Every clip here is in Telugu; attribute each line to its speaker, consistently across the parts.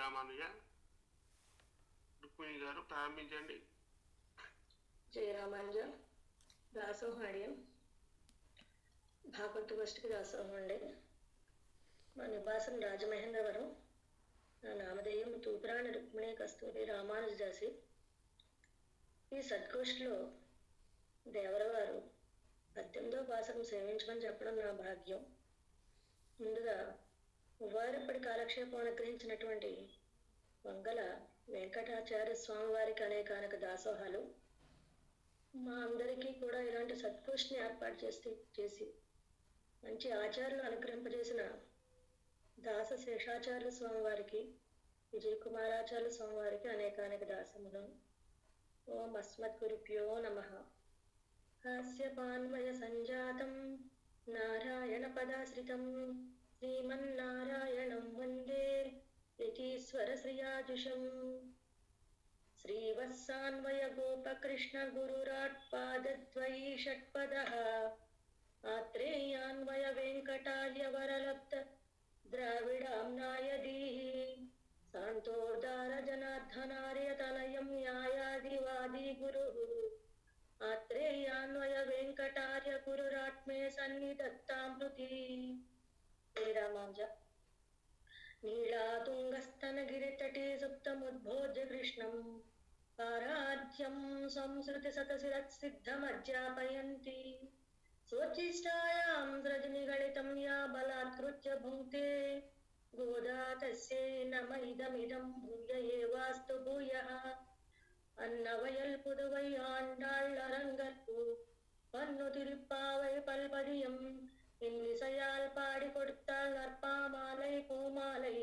Speaker 1: రామానుజ. రుక్మిణి గారు ప్రారంభించండి.
Speaker 2: జయ రామానుజ. దాసోహాడ్యం భాగవత గోష్ఠికి దాసోహం అండి. మా నివాసం రాజమహేంద్రవరం. నా నామధేయం తూపురాణి రుక్మిణి కస్తూరి రామానుజదాసి. ఈ సద్గోష్ఠిలో దేవరావు గారు 18వ పాసరం సేవించమని చెప్పడం నా భాగ్యం. ముందుగా ఉవారప్పటి కాలక్షేపం అనుగ్రహించినటువంటి వంగల వెంకటాచార్య స్వామి వారికి అనేకానేక దాసోహాలు. మా అందరికీ కూడా ఇలాంటి సద్గోష్ఠిని ఏర్పాటు చేసి మంచి ఆచార్యులు అనుగ్రహింపజేసిన దాస శేషాచార్య స్వామి వారికి, విజయ కుమారాచార్య స్వామి వారికి అనేకానేక దాసములు. ఓం అస్మద్గురుభ్యో నమః. హాస్యపాన్వయ సంజాతం నారాయణ పదాశ్రితం శ్రీమన్నారాయణం వందే యతీశ్వర శ్రియాజుషం. శ్రీవత్సాన్వయ గోపకృష్ణ గురురాట్పాదద్వయీ షట్పదః ఆత్రేయాన్వయ వెంకటార్య వరలబ్ధ ద్రావిడాంనాయదీః సాంతోదార జనార్దనార్య తనయం న్యాయాదివాది గురుః ఆత్రేయాన్వయ వెంకటార్య గురురాత్మే సన్నిధత్తామృతి. శ్రీరామాంజ. నీళాతుంగస్తనగిరితటే సుప్తముద్భోజ్య కృష్ణం పారాధ్యం సంసృతి సతశిరత్సిద్ధమధ్యాపయంతి స్వోచ్చిష్టాయాం రజనిగళితం యా బలాత్కృత్య భుంక్తే గోదా తస్యై నమ ఇదమిదం భూయ ఏవాస్తు భూయః. అన్నవయల్ పుదువై ఆండాళ్ அரங்கற்கு பன்னு திருப்பாவை பல்பதியம் இன்னிசையால் பாடி கொடுத்தாள் நற்பாமாலை பூமாலை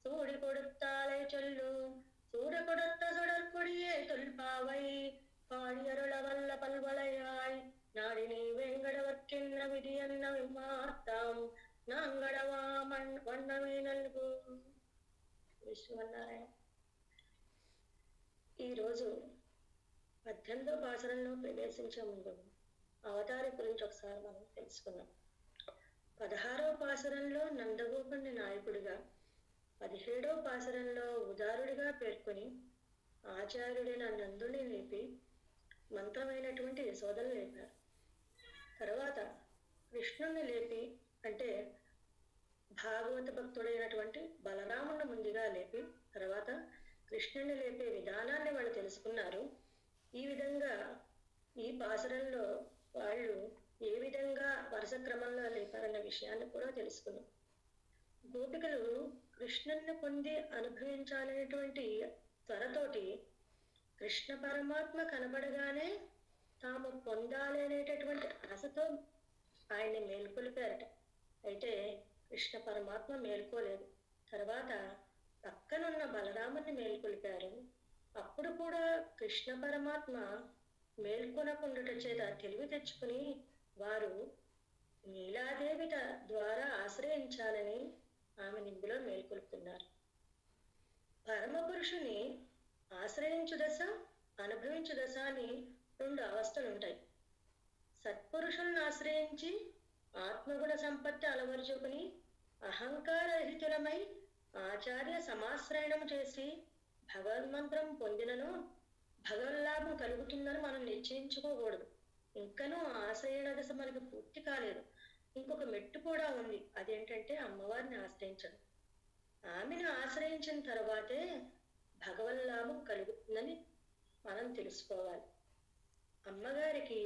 Speaker 2: சூடி கொடுத்தாளை சொல்லு சூட கொடுத்த சுடற்கொடியே தொல்பாவை பாடியருளவல்ல பல்வளையாய் நாடினி வேங்கடவர்க்கென்ன விதி என்ன விமார்த்தாம் நாங்கடவா వన్నమే నల్గు. విశ్వనారాయణ. ఈరోజు 18వ పాసరంలో ప్రవేశించే ముందు అవతారి గురించి ఒకసారి మనం తెలుసుకుందాం. 16వ పాసరంలో నందగోపుని నాయకుడిగా, 17వ పాసరంలో ఉదారుడిగా పేర్కొని ఆచార్యుడైన నందుని లేపి మంత్రమైనటువంటి యశోదను లేపారు. తర్వాత కృష్ణుని లేపి, అంటే భాగవత భక్తుడైనటువంటి బలరాముని ముందుగా లేపి, తర్వాత కృష్ణుని లేపే విధానాన్ని వాళ్ళు తెలుసుకున్నారు. ఈ విధంగా ఈ పాసరంలో వాళ్ళు ఏ విధంగా వరుస క్రమంలో లేపారన్న విషయాన్ని కూడా తెలుసుకున్నాం. గోపికలు కృష్ణుని పొంది అనుభవించాలనేటువంటి త్వరతోటి కృష్ణ పరమాత్మ కనబడగానే తాము పొందాలి అనేటటువంటి ఆశతో ఆయన్ని మేల్కొలిపారట. అయితే కృష్ణ పరమాత్మ మేల్కోలేదు. తర్వాత పక్కనున్న బలరాముని మేల్కొలిపారు. అప్పుడు కూడా కృష్ణ పరమాత్మ మేల్కొనకుండుట చేత తెలివి తెచ్చుకుని వారు నీలాదేవి ద్వారా ఆశ్రయించాలని ఆమె నిందులో మేల్కొలుపుతున్నారు. పరమపురుషుని ఆశ్రయించు దశ, అనుభవించు దశ అని 2 అవస్థలు ఉంటాయి. సత్పురుషులను ఆశ్రయించి ఆత్మగుణ సంపత్తి అలవరుచుకుని అహంకారరహితులమై ఆచార్య సమాశ్రయణం చేసి భగవన్మంత్రం పొందినను భగవల్లాభం కలుగుతుందని మనం నిశ్చయించుకోకూడదు. ఇంకనూ ఆశ్రయణ దశ మనకు పూర్తి కాలేదు. ఇంకొక మెట్టు కూడా ఉంది. అదేంటంటే అమ్మవారిని ఆశ్రయించడం. ఆమెను ఆశ్రయించిన తర్వాతే భగవల్లాభం కలుగుతుందని మనం తెలుసుకోవాలి. అమ్మగారికి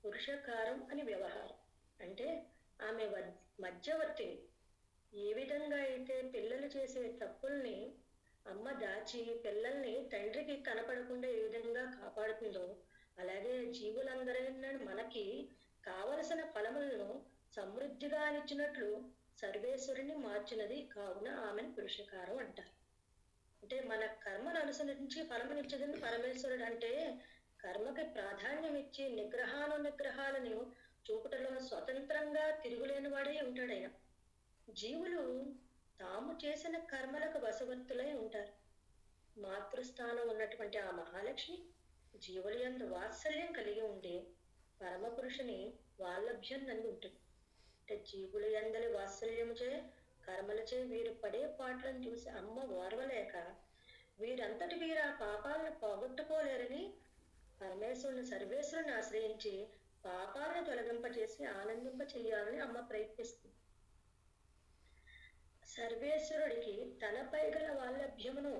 Speaker 2: పురుషకారం అని వ్యవహారం. అంటే ఆమె మధ్యవర్తిని. ఏ విధంగా అయితే పిల్లలు చేసే తప్పుల్ని అమ్మ దాచి పిల్లల్ని తండ్రికి కనపడకుండా ఏ విధంగా కాపాడుతుందో, అలాగే జీవులందరైనా మనకి కావలసిన ఫలములను సమృద్ధిగా ఇచ్చినట్లు సర్వేశ్వరుని మార్చినది కావున ఆమెను పురుషకారం అంటారు. అంటే మన కర్మను అనుసరించి ఫలమునిచ్చేదని పరమేశ్వరుడు. అంటే కర్మకి ప్రాధాన్యం ఇచ్చి నిగ్రహాలను చూపుటలో స్వతంత్రంగా తిరుగులేని వాడే ఉంటాడైనా. జీవులు తాము చేసిన కర్మలకు వశవర్తులై ఉంటారు. మాతృస్థానం ఉన్నటువంటి ఆ మహాలక్ష్మి జీవుల యందు వాత్సల్యం కలిగి ఉండే పరమపురుషుని వాల్లభ్యం నంది ఉంటుంది. అంటే జీవుల యందలి వాత్సల్యము చే కర్మలచే వీరు పడే పాటలను చూసి అమ్మ ఓర్వలేక వీరంతటి వీరు ఆ పాపాలను పోగొట్టుకోలేరని పరమేశ్వరుని సర్వేశ్వరుని ఆశ్రయించి పాపాలను తొలగింపచేసి ఆనందింప చెయ్యాలని అమ్మ ప్రయత్నిస్తుంది. సర్వేశ్వరుడికి తనపై గల వాల్లభ్యమును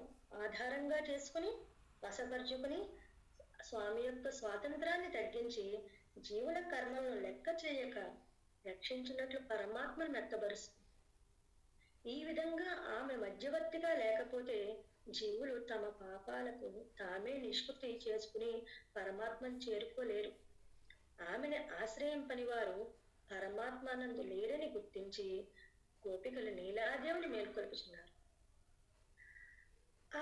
Speaker 2: ఆధారంగా చేసుకుని వశపరుచుకుని స్వామి యొక్క స్వాతంత్రాన్ని తగ్గించి జీవుల కర్మలను లెక్క చేయక రక్షించినట్లు పరమాత్మను మెత్తబరుస్తుంది. ఈ విధంగా ఆమె మధ్యవర్తిగా లేకపోతే జీవులు తమ పాపాలకు తామే నిష్కృతి చేసుకుని పరమాత్మను చేరుకోలేరు. ఆమెను ఆశ్రయింపని వారు పరమాత్మానందు లేరని గుర్తించి గోపికలు నీలాదేవుని మేల్కొల్పుచున్నారు. ఆ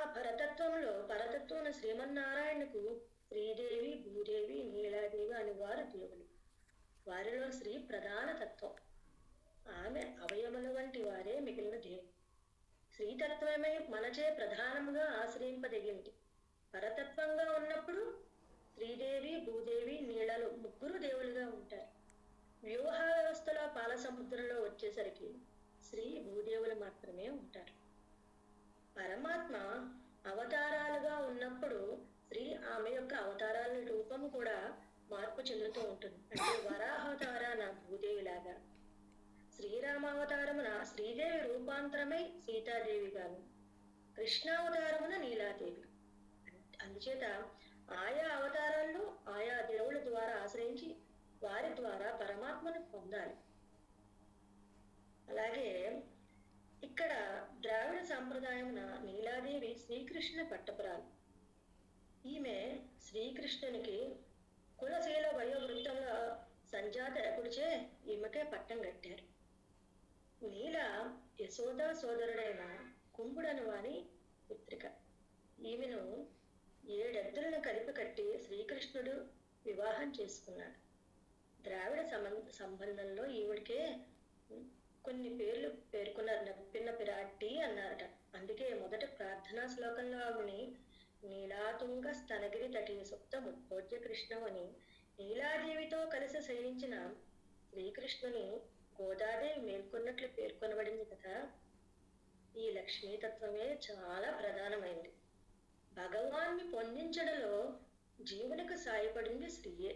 Speaker 2: పరతత్వం శ్రీమన్నారాయణకు శ్రీదేవి, భూదేవి, నీలాదేవి అని వారు దేవులు. వారిలో శ్రీ ప్రధాన తత్వం. ఆమె అవయముల వంటి వారే మిగిలిన దేవుడు. శ్రీతత్వమే మనచే ప్రధానముగా ఆశ్రయింపదగింది. పరతత్వంగా ఉన్నప్పుడు శ్రీదేవి, భూదేవి, నీళ్ళలు ముగ్గురు దేవులుగా ఉంటారు. వ్యూహ వ్యవస్థలో పాల సముద్రంలో వచ్చేసరికి శ్రీ భూదేవులు మాత్రమే ఉంటారు. పరమాత్మ అవతారాలుగా ఉన్నప్పుడు శ్రీ ఆమె యొక్క అవతారాల రూపము కూడా మార్పు చెందుతూ ఉంటుంది. అంటే వరాహవతారాన భూదేవిలాగా, శ్రీరామావతారమున శ్రీదేవి రూపాంతరమై సీతాదేవి గాను, కృష్ణావతారమున నీలాదేవి. అందుచేత ఆయా అవతారాల్లో ఆయా దేవుల ద్వారా ఆశ్రయించి వారి ద్వారా పరమాత్మను పొందాలి. అలాగే ఇక్కడ ద్రావిడ సాంప్రదాయమున నీలాదేవి శ్రీకృష్ణ పట్టపురాలు. ఈమె శ్రీకృష్ణునికి కులశీల వయోవృత్తంలో సంజాత ఎప్పుడుచే ఈమెకే పట్టం కట్టారు. నీల యశోదా సోదరుడైన కుంభుడను వాని పుత్రిక. ఈమెను 7 ఎద్దులను కలిపి కట్టి శ్రీకృష్ణుడు వివాహం చేసుకున్నాడు. ద్రావిడ సంబంధంలో ఈవిడికే కొన్ని పేర్లు పేర్కొన్నారు. పిన్న పిరాట్టి అన్నారట. అందుకే మొదటి ప్రార్థనా శ్లోకంలో ఆవిని నీలాతుంగ స్తనగిరి తటి సుప్త ముత్పోజ్య కృష్ణం అని నీలాదేవితో కలిసి శయనించిన శ్రీకృష్ణుని గోదాదేవి మేల్కొన్నట్లు పేర్కొనబడింది కదా. ఈ లక్ష్మీతత్వమే చాలా ప్రధానమైనది. భగవాన్ని పొందించడంలో జీవునికి సాయపడింది శ్రీయే.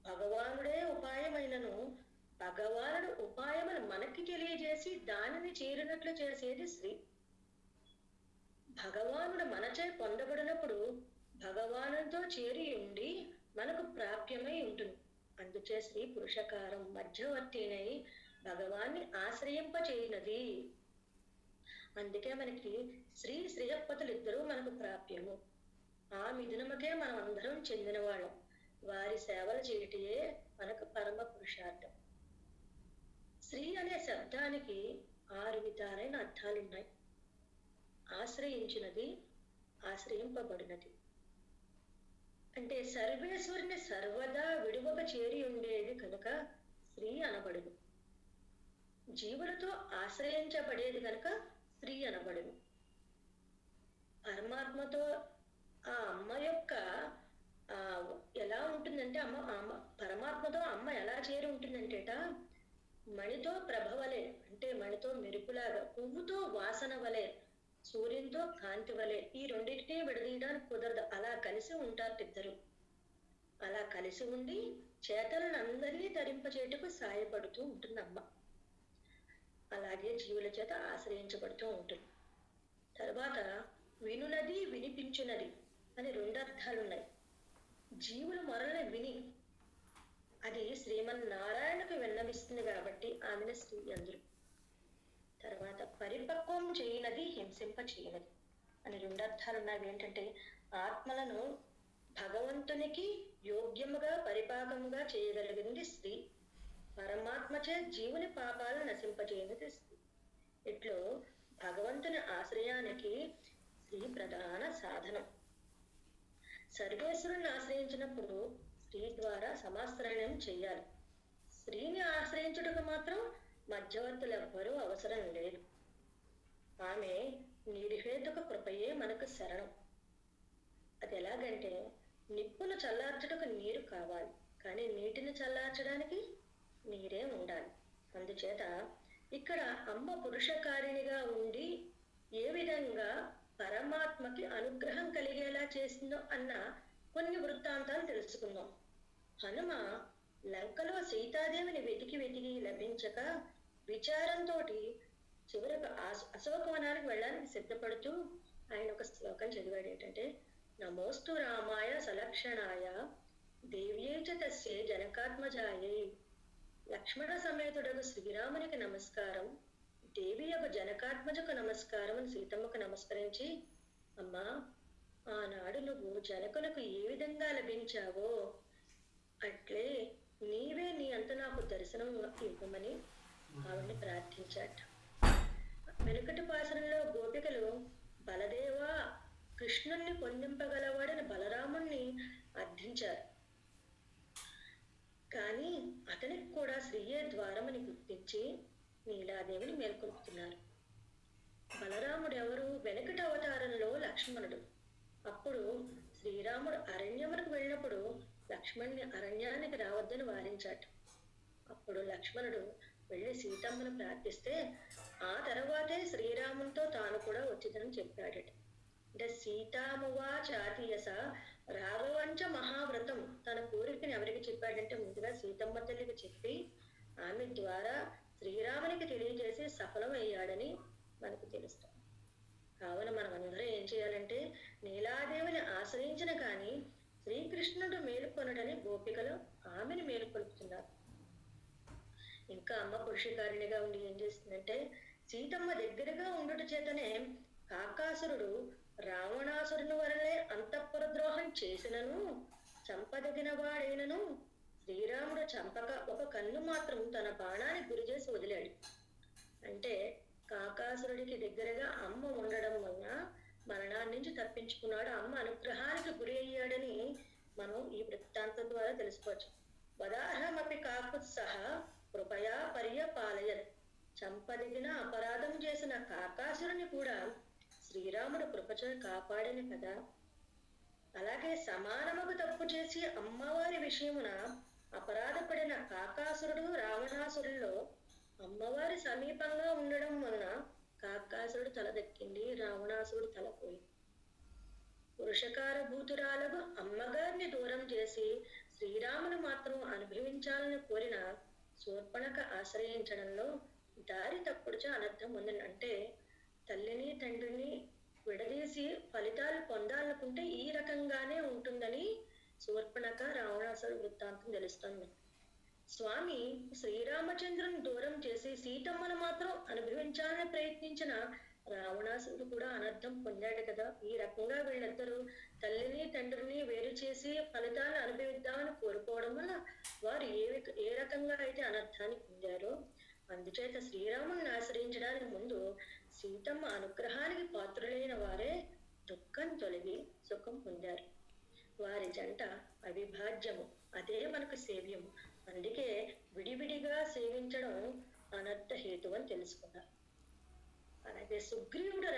Speaker 2: భగవానుడే ఉపాయమైనను భగవానుడు ఉపాయమును మనకి తెలియజేసి దానిని చేరినట్లు చేసేది శ్రీ. భగవానుడు మనచే పొందబడినప్పుడు భగవానుడితో చేరి ఉండి మనకు ప్రాప్యమై ఉంటుంది. అందుచే శ్రీ పురుషకారం మధ్యవర్తినై భగవాన్ని ఆశ్రయింపచేయునది. అందుకే మనకి శ్రీయప్పతులు ఇద్దరూ మనకు ప్రాప్యము. ఆ మిథునముకే మనం అందరం చెందినవాళ్ళం. వారి సేవలు చేయటయే మనకు పరమ పురుషార్థం. శ్రీ అనే శబ్దానికి 6 విధాలైన అర్థాలున్నాయి. ఆశ్రయించినది, ఆశ్రయింపబడినది అంటే సర్వేశ్వరుని సర్వదా విడువక చేరి ఉండేది కనుక శ్రీ అనబడును. జీవులతో ఆశ్రయించబడేది కనుక శ్రీ అనబడును. పరమాత్మతో ఆ అమ్మ యొక్క ఎలా ఉంటుందంటే పరమాత్మతో అమ్మ ఎలా చేరి ఉంటుందంటేట మణితో ప్రభవలే, అంటే మణితో మెరుపులాగా, పువ్వుతో వాసన వలె, సూర్యునితో కాంతి వలె. ఈ రెండింటినీ విడదీయడానికి కుదరదు. అలా కలిసి ఉంటారు ఇద్దరు. అలా కలిసి ఉండి చేతలను అందరినీ ధరింపచేయటకు సాయపడుతూ ఉంటుంది అమ్మ. అలాగే జీవుల చేత ఆశ్రయించబడుతూ ఉంటుంది. తర్వాత వినునది, వినిపించునది అని 2 అర్థాలున్నాయి. జీవుల మొరల్ని విని అది శ్రీమన్నారాయణకు విన్నవిస్తుంది కాబట్టి ఆమెను శ్రీ అందరు. తర్వాత పరిపక్వం చేయనది, హింసింప చేయనది అని 2 అర్థాలున్నవి. ఏంటంటే ఆత్మలను భగవంతునికి యోగ్యముగా పరిపాకముగా చేయగలిగింది శ్రీ. పరమాత్మచే జీవుని పాపాలను నశింపజేయనిది శ్రీ. ఇట్లో భగవంతుని ఆశ్రయానికి శ్రీ ప్రధాన సాధనం. సర్వేశ్వరుని ఆశ్రయించినప్పుడు స్త్రీ ద్వారా సమాశ్రయం చెయ్యాలి. స్త్రీని ఆశ్రయించుటకు మాత్రం మధ్యవర్తులు ఎవ్వరూ అవసరం లేదు. ఆమె నిర్హేతుక కృపయే మనకు శరణం. అది ఎలాగంటే నిప్పును చల్లార్చుటకు నీరు కావాలి, కానీ నీటిని చల్లార్చడానికి నీరే ఉండాలి. అందుచేత ఇక్కడ అమ్మ పురుషకారిణిగా ఉండి ఏ విధంగా పరమాత్మకి అనుగ్రహం కలిగేలా చేసిందో అన్న కొన్ని వృత్తాంతాలు తెలుసుకుందాం. హనుమ లంకలో సీతాదేవిని వెతికి వెతికి లభించక విచారంతో చివరకు అశోకవనానికి వెళ్ళడానికి సిద్ధపడుతూ ఆయన ఒక శ్లోకం చదివాడు. ఏంటంటే, నమోస్తు రామాయ సలక్షణాయ దేవ్యేచ తస్యే జనకాత్మజాయే. లక్ష్మణ సమేతుడకు శ్రీరామునికి నమస్కారం, దేవి యొక్క జనకాత్మజకు నమస్కారం అని సీతమ్మకు నమస్కరించి, అమ్మా ఆనాడు నువ్వు జనకులకు ఏ విధంగా లభించావో అట్లే నీవే నీ అంత నాకు దర్శనం ఇవ్వమని ఆవిడ్ని ప్రార్థించాట. వెనుకటి పాసనంలో గోపికలు బలదేవా కృష్ణుణ్ణి పొందింపగలవాడని బలరాముణ్ణి అర్థించారు. కానీ అతనికి కూడా శ్రీయే ద్వారమని గుర్తించి నీలాదేవిని మేల్కొల్పుతున్నారు. బలరాముడు ఎవరు? వెనుకటి అవతారంలో లక్ష్మణుడు. అప్పుడు శ్రీరాముడు అరణ్యమునకు వెళ్ళినప్పుడు లక్ష్మణ్ణి అరణ్యానికి రావద్దని వారించాట. అప్పుడు లక్ష్మణుడు వెళ్ళి సీతమ్మను ప్రార్థిస్తే ఆ తర్వాతే శ్రీరామునితో తాను కూడా వచ్చిందని చెప్పాడట. అంటే సీతామువాచాతీయస రాఘవంచ మహావ్రతం. తన కోరికని ఎవరికి చెప్పాడంటే ముందుగా సీతమ్మ తల్లికి చెప్పి ఆమె ద్వారా శ్రీరామునికి తెలియజేసి సఫలమయ్యాడని మనకు తెలుస్తాం. కావున మనం అందరం ఏం చేయాలంటే నీలాదేవిని ఆశ్రయించిన కానీ శ్రీకృష్ణుడు మేలుకొనడని గోపికలు ఆమెను మేలుకొలుపుతున్నారు. ఇంకా అమ్మ పురుషకారిణిగా ఉండి ఏం చేస్తుందంటే, సీతమ్మ దగ్గరగా ఉండుట చేతనే కాకాసురుడు రావణాసురుని వలనే అంతఃపుర ద్రోహం చేసినను చంపదగిన వాడైనను శ్రీరాముడు చంపక ఒక కన్ను మాత్రం తన బాణానికి గురి చేసి వదిలాడు. అంటే కాకాసురుడికి దగ్గరగా అమ్మ ఉండడం వలన మరణాన్ని నుంచి తప్పించుకున్నాడు. అమ్మ అనుగ్రహానికి గురి అయ్యాడని మనం ఈ వృత్తాంతం ద్వారా తెలుసుకోవచ్చు. వదాహమపి కాకుత్సహ కృపయా పర్యపాలయత్. చంపదగిన అపరాధం చేసిన కాకాసురుని కూడా శ్రీరాముడు కృపచే కాపాడని కదా. అలాగే సమానముకు తప్పు చేసి అమ్మవారి విషయమున అపరాధపడిన కాకాసురుడు రావణాసురుల్లో అమ్మవారి సమీపంగా ఉండడం వలన కాకాసురుడు తల దక్కింది, రావణాసురుడు తల పోయింది. పురుషకార భూతురాలకు అమ్మగారిని దూరం చేసి శ్రీరామును మాత్రం అనుభవించాలని కోరిన శూర్పణఖ ఆశ్రయించడంలో దారి తప్పుడుచా అనర్థం ఉంది. అంటే తల్లిని తండ్రిని విడదీసి ఫలితాలు పొందాలనుకుంటే ఈ రకంగానే ఉంటుందని శూర్పణఖ రావణాసురుడు వృత్తాంతం తెలుస్తుంది. స్వామి శ్రీరామచంద్రుని దూరం చేసి సీతమ్మను మాత్రం అనుభవించాలని ప్రయత్నించిన రావణాసురుడు కూడా అనర్థం పొందాడు కదా. ఈ రకంగా వీళ్ళిద్దరూ తల్లిని తండ్రిని వేరు చేసి ఫలితాలను అనుభవిద్దామని కోరుకోవడం వల్ల వారు ఏ రకంగా అయితే అనర్థాన్ని పొందారో, అందుచేత శ్రీరాముని ఆశ్రయించడానికి ముందు సీతమ్మ అనుగ్రహానికి పాత్రులైన వారే దుఃఖం తొలగి సుఖం పొందారు. వారి జంట అవిభాజ్యము, అదే మనకు సేవ్యము. అందుకే విడివిడిగా సేవించడం అనర్థ హేతు అని తెలుసుకున్నారు. అలాగే సుగ్రీవుడు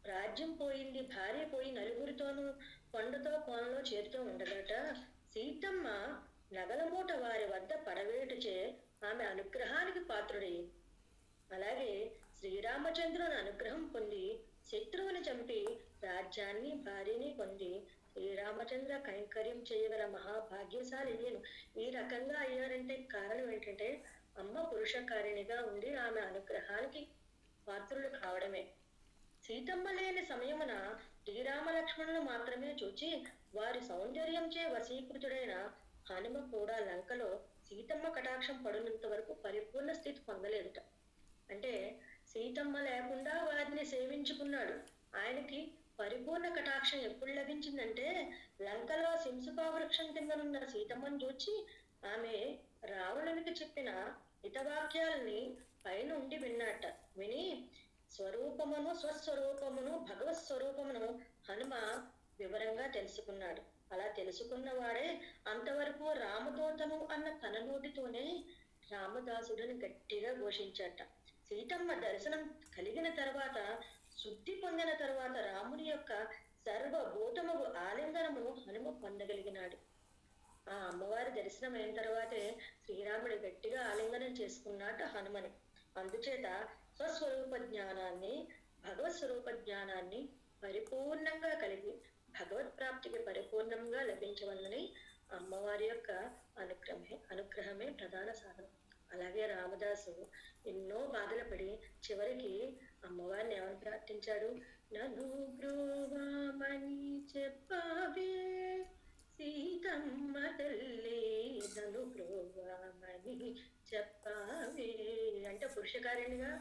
Speaker 2: రాజ్యం పోయింది, భార్య పోయి నలుగురితోనూ కొండతో కోనలో చేరుతూ ఉండదట. సీతమ్మ నగలమూట వారి వద్ద పడవేటుచే ఆమె అనుగ్రహానికి పాత్రుడై, అలాగే శ్రీరామచంద్రుని అనుగ్రహం పొంది శత్రువుని చంపి రాజ్యాన్ని భార్యని పొంది శ్రీరామచంద్ర కైంకర్యం చేయగల మహాభాగ్యశాలి నేను. ఈ రకంగా అయ్యారంటే కారణం ఏంటంటే అమ్మ పురుషకారిణిగా ఉండి ఆమె అనుగ్రహానికి పాత్రులు కావడమే. సీతమ్మ లేని సమయమున శ్రీరామ లక్ష్మణులు మాత్రమే చూచి వారి సౌందర్యంచే వశీకృతుడైన హనుమ కూడా లంకలో సీతమ్మ కటాక్షం పడినంత వరకు పరిపూర్ణ స్థితి పొందలేదుట. అంటే సీతమ్మ లేకుండా వారిని సేవించుకున్నాడు. ఆయనకి పరిపూర్ణ కటాక్షం ఎప్పుడు లభించిందంటే లంకలో సింసుపా వృక్షం కిందనున్న సీతమ్మను చూచి ఆమె రావణునికి చెప్పిన హితవాక్యాలని పైనుండి విన్నట్ట. విని స్వస్వరూపమును భగవత్ స్వరూపమును హనుమ వివరంగా తెలుసుకున్నాడు. అలా తెలుసుకున్నవాడే అంతవరకు రామదూతను అన్న తన నోటితోనే రామదాసుడిని గట్టిగా ఘోషించట. సీతమ్మ దర్శనం కలిగిన తర్వాత, శుద్ధి పొందిన తర్వాత రాముని యొక్క సర్వభూతముగు ఆలింగనమును హనుమ పొందగలిగినాడు. ఆ అమ్మవారి దర్శనం అయిన తర్వాతే శ్రీరాముడు గట్టిగా ఆలింగనం చేసుకున్నాట హనుమని. అందుచేత స్వస్వరూప జ్ఞానాన్ని, భగవత్ స్వరూప జ్ఞానాన్ని పరిపూర్ణంగా కలిగి భగవత్ ప్రాప్తికి పరిపూర్ణంగా లభించవల్లని అమ్మవారి యొక్క అనుగ్రహమే ప్రధాన సాధనం. అలాగే రామదాసు ఎన్నో బాధలు పడి చివరికి అమ్మవారిని ఏమని ప్రార్థించాడు? నన్ను బ్రోవామని చెప్పవే సీతమ్మ తల్లి, నన్ను బ్రోవామని చెప్పవే అంటే పురుషకారిణిగా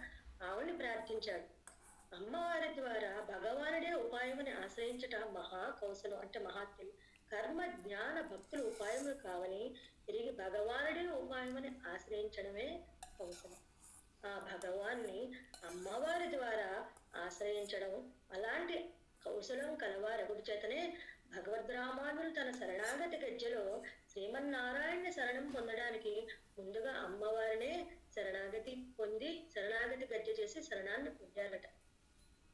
Speaker 2: ఆవిని ప్రార్థించాడు. అమ్మవారి ద్వారా భగవానుడే ఉపాయమని ఆశ్రయించట మహా కౌశలం అంటే మహాత్ములు. కర్మ జ్ఞాన భక్తులు ఉపాయములు కావని తిరిగి భగవానుడే ఉపాయమని ఆశ్రయించడమే కౌశలం. ఆ భగవాన్ని అమ్మవారి ద్వారా ఆశ్రయించడం అలాంటి కౌశలం కలవారగుడి చేతనే భగవద్రామానులు తన శరణాగతి గజ్జలో శ్రీమన్నారాయణ శరణం పొందడానికి ముందుగా అమ్మవారినే శరణాగతి పొంది శరణాగతి గజ్జ చేసి శరణాన్ని పొందారట.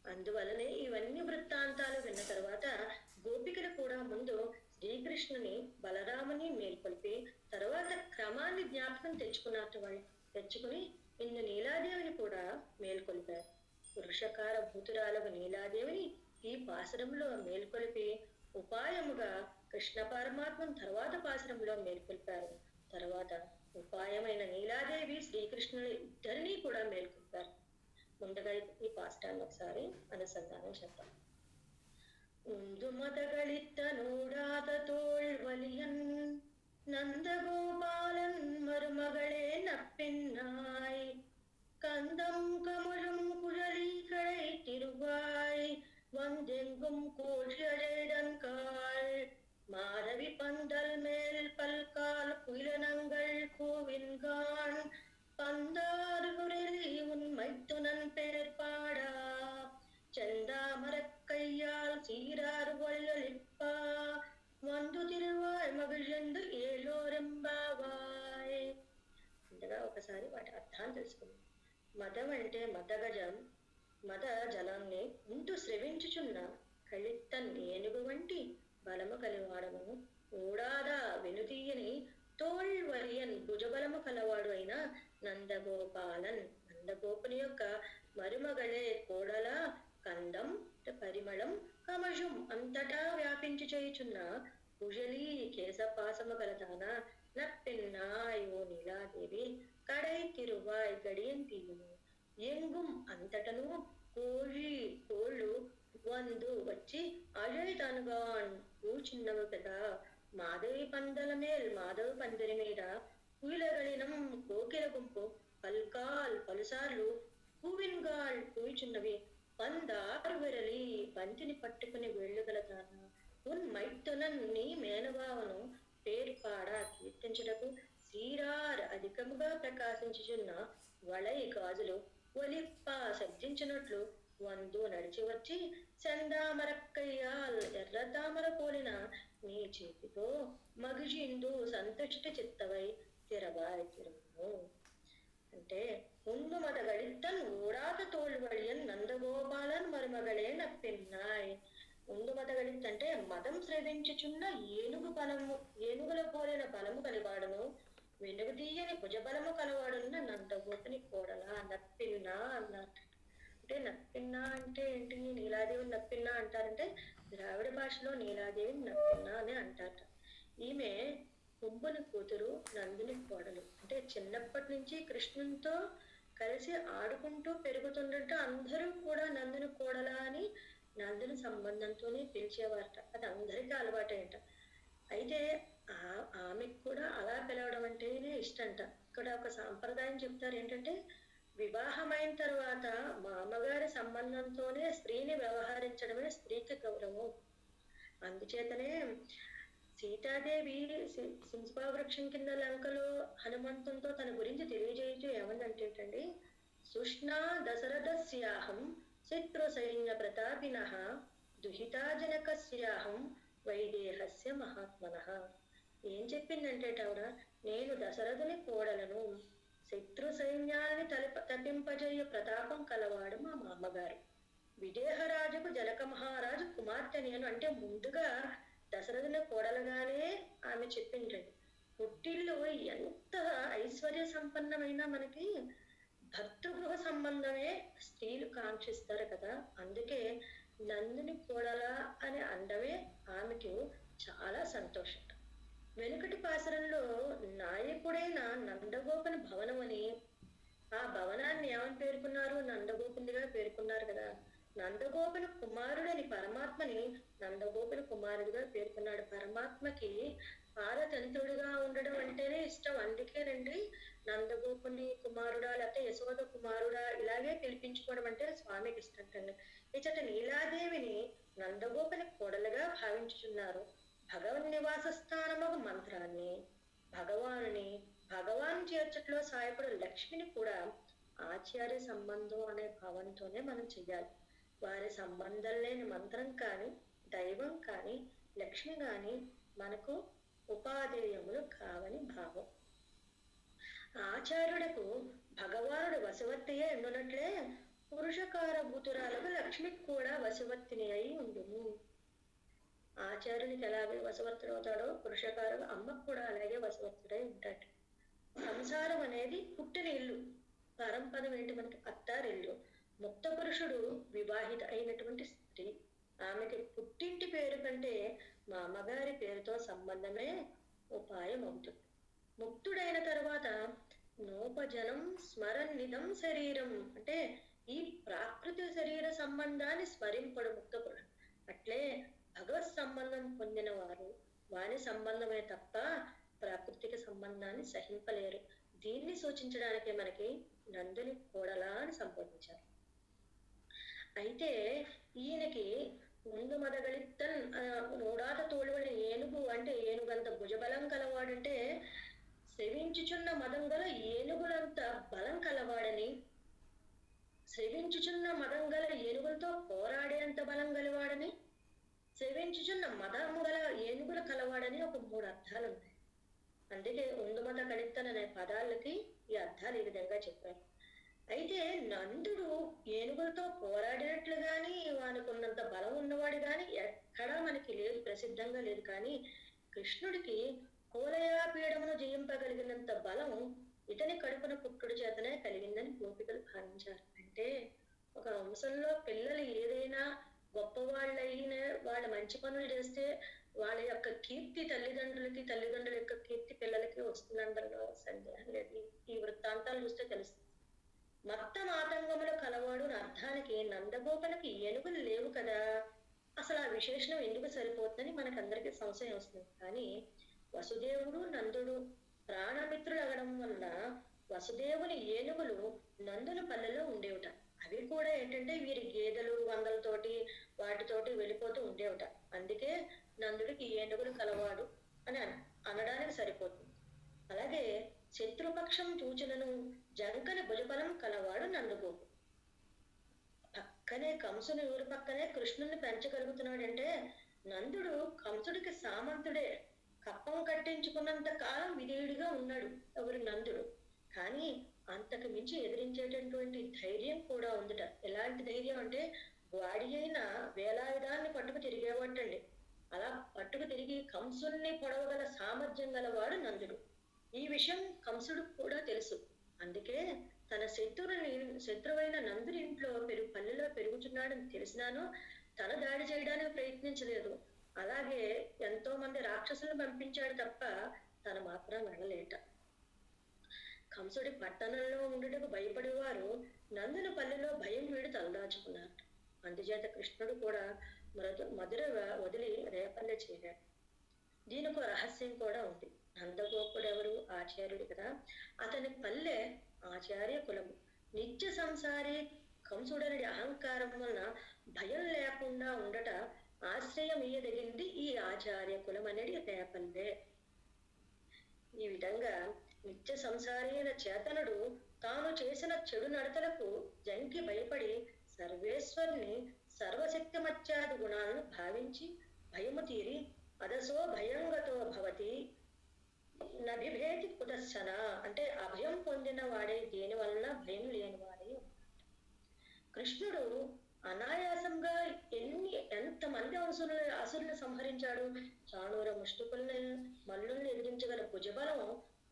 Speaker 2: అందువలనే ఇవన్నీ వృత్తాంతాలు విన్న తర్వాత గోపికలు కూడా ముందు శ్రీకృష్ణుని బలరాముని మేల్కొల్పి తర్వాత క్రమాన్ని జ్ఞాపకం తెచ్చుకుని ఇన్ని నీలాదేవిని కూడా మేల్కొల్పారు. పురుషకార భూతురాలకు నీలాదేవిని ఈ పాశరంలో మేల్కొల్పి ఉపాయముగా కృష్ణ పరమాత్మను తర్వాత పాశరంలో మేల్కొల్పారు. తర్వాత ఉపాయమైన నీలాదేవి శ్రీకృష్ణుని ఇద్దరినీ కూడా మేల్కొల్పారు. ముందుగా ఈ పాఠాన్ని ఒకసారి అనుసంధానం చేద్దాం. உந்து மதகளித்த நூடாத தோள்வலியன் நந்தகோபாலன் மருமகளே நப்பின்னாய் கந்தம் கமழும் குழலிகளை திருவாய் வந்தெங்கும் கோழியழேடன்காள் மாதவி பந்தல் மேல் பல்கால் குயிலனங்கள் கூவின்கான் பந்தாறு குரலி உன்மைத்துனன் பேர் பாடா செந்தாமரக்கையால் சீராறு கொள்ளலிப்பா వందు తిరువాయ్ మగిళ్ళెందు ఏలోరెంబావాయ్. ఇంతగా ఒకసారి వాటి అర్థాన్ని తెలుసుకుందాం. మదం అంటే మదగజం, మద జలాన్ని ఉంటూ స్రవించుచున్న కళిత్తన్ ఏనుగు వంటి బలము కలివాడము. ఊడాదా వెనుతీయని తోళ్వరియన్ భుజబలము కలవాడు అయిన నందగోపాలన్ నందగోపుని యొక్క మరుమగళే కోడల కందం పరిమళం కమషం అంతటా వ్యాపించి చేయుచున్న కుజలి కేశపాసము కలదాన నప్పెన్నాయ్ ఓ నీలాదేవి కడై తిరువాయ్ గడియం తీయును ఎంగుం అంతటను కోళ్ళు వందు వచ్చి అజయ్ కూర్చున్నవు కదా. మాధవి పందల మేల్ మాధవి పందిరి మీద కుయిలగలినం కోకిల గుంపు పల్కాల్ పలుసార్లు కూవిన్గాల్ కూర్చున్నవి పందారు విరలి బంతిని పట్టుకుని వెళ్ళగలదాన ఉన్ మైత్తునన్ నీ మేనభావను పేరుపాడ కీర్తించుటకు శ్రీరార్ అధికముగా ప్రకాశించుచున్న వళై గాజులు ఒలిప్ప శబ్దించినట్లు వందు నడిచి వచ్చి చందామరక్కయ్యాల్ ఎర్రతామర పోలిన నీ చేతితో మగిజిందు సంతుష్టి చిత్తవై తిరవాయి తిరుము అంటే ఉండు మదగళిత్తన్ ఊడాత తోళ్వడియన్ నందగోపాలన్ మరుమగళే నప్పిన్నాయ్. ఉండు మదగళిత్ అంటే మదం స్రవించుచున్న ఏనుగుల పోలిన బలము కలివాడును వెనుగు తీయని భుజబలము కలవాడున్న నందగోపుని కోడలా నప్పిన్నా అన్నారు. అంటే నప్పిన్నా అంటే ఏంటి? నీలాదేవిని నప్పిన్నా అంటారంటే ద్రావిడ భాషలో నీలాదేవిని నప్పిన్నా అని అంటారట. ఈమె కుంభుని కూతురు, నందుని కోడలు. అంటే చిన్నప్పటి నుంచి కృష్ణునితో కలిసి ఆడుకుంటూ పెరుగుతుండట అందరూ కూడా నందుని కోడలా అని నందుని సంబంధంతోనే పిలిచేవారట. అది అందరికీ అలవాటేంట. అయితే ఆమెకు కూడా అలా పిలవడం అంటేనే ఇష్టంట. ఇక్కడ ఒక సాంప్రదాయం చెప్తారు ఏంటంటే వివాహమైన తర్వాత మామగారి సంబంధంతోనే స్త్రీని వ్యవహరించడమే స్త్రీకి గౌరవం. అందుచేతనే సీతాదేవి సింస్పా వృక్షం కింద లంకలో హనుమంతునితో తన గురించి తెలియజేయచ్చు ఏమన్నంటేటండి, సుష్ణా దశరథస్యాహం శత్రు సైన్య ప్రతాపినః దుహితాజనకస్యాహం వైదేహస్య మహాత్మనః. ఏం చెప్పిందంటేటవిడ, నేను దశరథుని కోడలను, శత్రు సైన్యాన్ని తప్పింపజేయ ప్రతాపం కలవాడు మా మామగారు, విదేహరాజుకు జనక మహారాజు కుమార్తె నేను. అంటే ముందుగా దశరథుని కోడలుగానే ఆమె చెప్పిందండి. పుట్టిల్లు ఎంత ఐశ్వర్య సంపన్నమైనా మనకి భర్తృగృహ సంబంధమే స్త్రీలు కాంక్షిస్తారు కదా. అందుకే నందుని కోడల అని అండమే ఆమెకు చాలా సంతోషం. వెనుకటి పాసరంలో నాయకుడైన నందగోపని భవనం అని, ఆ భవనాన్ని ఏమని పేర్కొన్నారు? నందగోపునిగా పేర్కొన్నారు కదా. నందగోపుని కుమారుడని పరమాత్మని నందగోపుని కుమారుడిగా పేర్కొన్నాడు. పరమాత్మకి పారతంత్రుడిగా ఉండడం అంటేనే ఇష్టం. అందుకేనండి నందగోపుని కుమారుడా లేకపోతే యశోద కుమారుడా ఇలాగే పిలిపించుకోవడం అంటే స్వామికి ఇష్టం కండి. ఇచ్చట నీలాదేవిని నందగోపుని కోడలుగా భావించుచున్నారు. భగవన్ నివాస స్థానము మంత్రాన్ని భగవాన్ చేర్చట్లో సాయకుడు లక్ష్మిని కూడా ఆచార్య సంబంధం అనే భావంతోనే మనం చెయ్యాలి. వారి సంబంధం లేని మంత్రం కానీ దైవం కానీ లక్ష్మి కానీ మనకు ఉపాధేయములు కావని భావం. ఆచార్యుడకు భగవానుడు వశవర్తియే ఉండునట్లే పురుషకార భూతురాలకు లక్ష్మికి కూడా వశవర్తిని అయి ఉండును. ఆచార్యునికి ఎలాగే వశవర్తుడు అవుతాడో పురుషకారుడు అమ్మకు కూడా అలాగే వశవర్తుడై ఉంటాడు. సంసారం అనేది పుట్టిన ఇల్లు. పరంపదం ఏంటి? మనకి అత్తారిల్లు. ముక్త పురుషుడు వివాహిత అయినటువంటి స్త్రీ. ఆమెకి పుట్టింటి పేరు కంటే మా అమ్మగారి పేరుతో సంబంధమే ఉపాయం అవుతుంది. ముక్తుడైన తర్వాత నోపజనం స్మరన్నిధం శరీరం అంటే ఈ ప్రాకృతిక శరీర సంబంధాన్ని స్మరింపడు ముక్త పురుషుడు. అట్లే భగవత్ సంబంధం పొందిన వారు వారి సంబంధమే తప్ప ప్రాకృతిక సంబంధాన్ని సహింపలేరు. దీన్ని సూచించడానికి మనకి నందుని కోడల అని సంబోధించారు. అయితే ఈయనకి ముందు మదగలిత్తన్ నూడాత తోలువని ఏనుగు అంటే ఏనుగంత భుజబలం కలవాడంటే సేవించుచున్న మదం గల ఏనుగులంత బలం కలవాడని, సేవించుచున్న మదం గల ఏనుగులతో పోరాడేంత బలం గలవాడని, సేవించుచున్న మదము గల ఏనుగులు కలవాడని ఒక 3 అర్థాలు ఉన్నాయి. అందుకే ఉందుమత కళిత్తన్ అనే పదాలకి ఈ అర్థాలు ఈ విధంగా చెప్పారు. అయితే నందుడు ఏనుగులతో పోరాడినట్లు గాని వానుకున్నంత బలం ఉన్నవాడు గాని ఎక్కడా మనకి లేదు, ప్రసిద్ధంగా లేదు. కానీ కృష్ణుడికి కోలయాపీడమును జయింపగలిగినంత బలం ఇతని కడుపున పుట్టుడు చేతనే కలిగిందని గోపికలు భావించారు. అంటే ఒక వంశంలో పిల్లలు ఏదైనా గొప్పవాళ్ళైన వాళ్ళ మంచి పనులు చేస్తే వాళ్ళ యొక్క కీర్తి తల్లిదండ్రుల యొక్క కీర్తి పిల్లలకి వస్తుందంటారు. సందేహం లేదు. ఈ వృత్తాంతాలు చూస్తే తెలుస్తుంది. మత్త మాతంగములు కలవాడు అర్థానికి నందగోపలకి ఏనుగులు లేవు కదా, అసలు ఆ విశేషణం ఎందుకు సరిపోతుందని మనకందరికీ సంశయం వస్తుంది. కానీ వసుదేవుడు నందుడు ప్రాణమిత్రులు అవడం వల్ల వసుదేవుని ఏనుగులు నందుని పల్లెలో ఉండేవిట. అవి కూడా ఏంటంటే వీరి గేదెలు వందలతోటి వాటితోటి వెళ్ళిపోతూ ఉండేవిట. అందుకే నందుడికి ఏనుగులు కలవాడు అని అనడానికి సరిపోతుంది. అలాగే శత్రుపక్షం చూచులను జంకని భుజబలం కలవాడు నందగోపు. పక్కనే కంసుని ఊరి పక్కనే కృష్ణుని పెంచగలుగుతున్నాడంటే నందుడు కంసుడికి సామంతుడే. కప్పం కట్టించుకున్నంత కాలం విధేయుడిగా ఉన్నాడు ఎవరు? నందుడు. కానీ అంతకు మించి ఎదిరించేటటువంటి ధైర్యం కూడా ఉందిట. ఎలాంటి ధైర్యం అంటే వాడి అయిన వేలాయుధాన్ని పట్టుకు తిరిగేవాటండి. అలా పట్టుకు తిరిగి కంసుల్ని పొడవగల సామర్థ్యం గలవాడు నందుడు. ఈ విషయం కంసుడు కూడా తెలుసు. అందుకే తన శత్రువైన నందుని ఇంట్లో పల్లెలో పెరుగుతున్నాడని తెలిసినాను తన దాడి చేయడానికి ప్రయత్నించలేదు. అలాగే ఎంతో మంది రాక్షసులను పంపించాడు తప్ప తన మాత్రం వెళ్ళలేట. కంసుడి పట్టణంలో ఉండుటకు భయపడేవారు నందుని పల్లెలో భయం వీడి తలదాచుకున్నారు. అందుచేత కృష్ణుడు కూడా మధుర వదిలి రేపల్లె చేరాడు. దీనికి రహస్యం కూడా ఉంది. నందగోపుడు ఎవరు? ఆచార్యుడు కదా. అతని పల్లె ఆచార్య కులము. నిత్య సంసారి కంసుడని అహంకారం వలన భయం లేకుండా ఉండట ఆశ్రయం ఇయ్యదగింది ఈ ఆచార్య కులం అనేది రేపల్లె. ఈ విధంగా నిత్య సంసారి అయిన చేతనుడు తాను చేసిన చెడు నడతలకు జంకి భయపడి సర్వేశ్వరుని సర్వశక్తిమత్యాది గుణాలను భావించి భయము తీరి అదసో భయంగతో భవతి నభిభేతి కుదర్శన అంటే అభయం పొందిన వాడే, దేని వలన భయం లేని వాడే. కృష్ణుడు అనాయాసంగా ఎంతమంది అసురులను సంహరించాడు. చాణూర ముష్టికుల్ని మల్లుల్ని ఎదిరించగల భుజబలం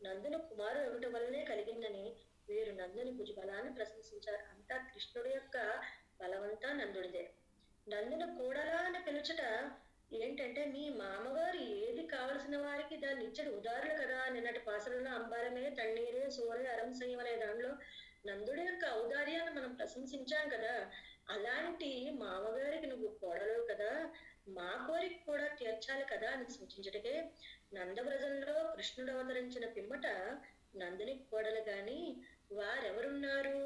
Speaker 2: నందుని కుమారుడు ఒకటి వల్లనే కలిగిందని వీరు నందుని భుజబలాన్ని ప్రశంసించారు. అంతా కృష్ణుడి యొక్క బలమంతా నందుడిదే. నందుని కూడలా అని పిలుచుట ఏంటంటే, మీ మామగారు ఏది కావలసిన వారికి దాన్ని ఇచ్చడు ఉదారులు కదా. నిన్నటి పాసరంలో అంబారమే తన్నీరే సూర్య అరం సయ్యం అనే దానిలో నందుడి యొక్క ఔదార్యాన్ని మనం ప్రశంసించాం కదా. అలాంటి మామగారికి నువ్వు కోడలు కదా, మా కోరిక కూడా తీర్చాలి కదా అని సూచించటకే నందవ్రజంలో కృష్ణుడు అవతరించిన పిమ్మట నందుని కోడలు గాని వారెవరున్నారు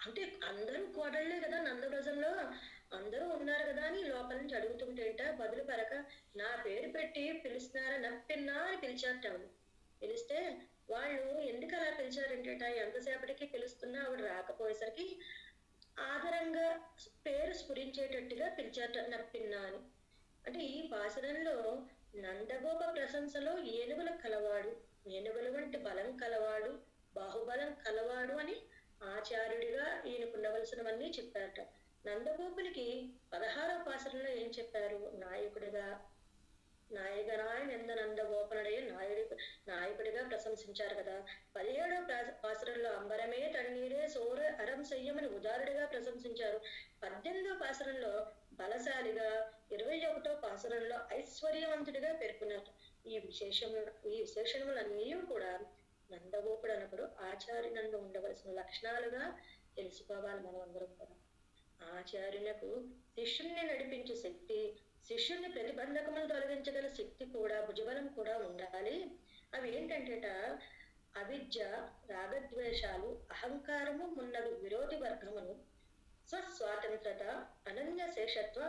Speaker 2: అంటే అందరూ కోడళ్లే కదా నందవ్రజంలో, అందరూ ఉన్నారు కదా అని లోపల నుంచి అడుగుతుంటేట బదులు పరక నా పేరు పెట్టి పిలుస్తున్నారా నప్పిన్నా అని పిలిచారట. పిలిస్తే వాళ్ళు ఎందుకు అలా పిలిచారంటేట, ఎంతసేపటికి పిలుస్తున్నా ఆవిడ రాకపోయేసరికి ఆదరంగా పేరు స్ఫురించేటట్టుగా పిలిచారట నప్పిన్నా అని. అంటే ఈ పాసరంలో నందగోప ప్రశంసలో ఏనుగుల కలవాడు, ఏనుగుల వంటి బలం కలవాడు, బాహుబలం కలవాడు అని ఆచార్యుడిగా ఈయనకుండవలసినవన్నీ చెప్పారట. నందగోపునికి 16వ పాసరంలో ఏం చెప్పారు, నాయకుడిగా నాయకనాయ నింద నందగోపనుడే నాయకుడిగా ప్రశంసించారు కదా. 17వ పాసరంలో అంబరమే తన్నీరే సోర అరం సయ్యమని ఉదారుడిగా ప్రశంసించారు. 18వ పాసరంలో బలశాలిగా, 21వ పాసరంలో ఐశ్వర్యవంతుడిగా పేర్కొన్నారు. ఈ విశేషణములన్నీ కూడా నందగోపుడు అనప్పుడు ఆచార్యునందు ఉండవలసిన లక్షణాలుగా తెలుసుకోవాలి మనం అందరం కూడా. ఆచార్యులకు శిష్యుల్ని నడిపించే శక్తి, శిష్యుల్ని ప్రతిబంధకములు తొలగించగల శక్తి కూడా, భుజబలం కూడా ఉండాలి. అవి ఏంటంటేట అవిద్య, రాగద్వేషాలు, అహంకారము మున్నగు విరోధి వర్గమును, స్వస్వాతంత్రత, అనన్య శేషత్వ,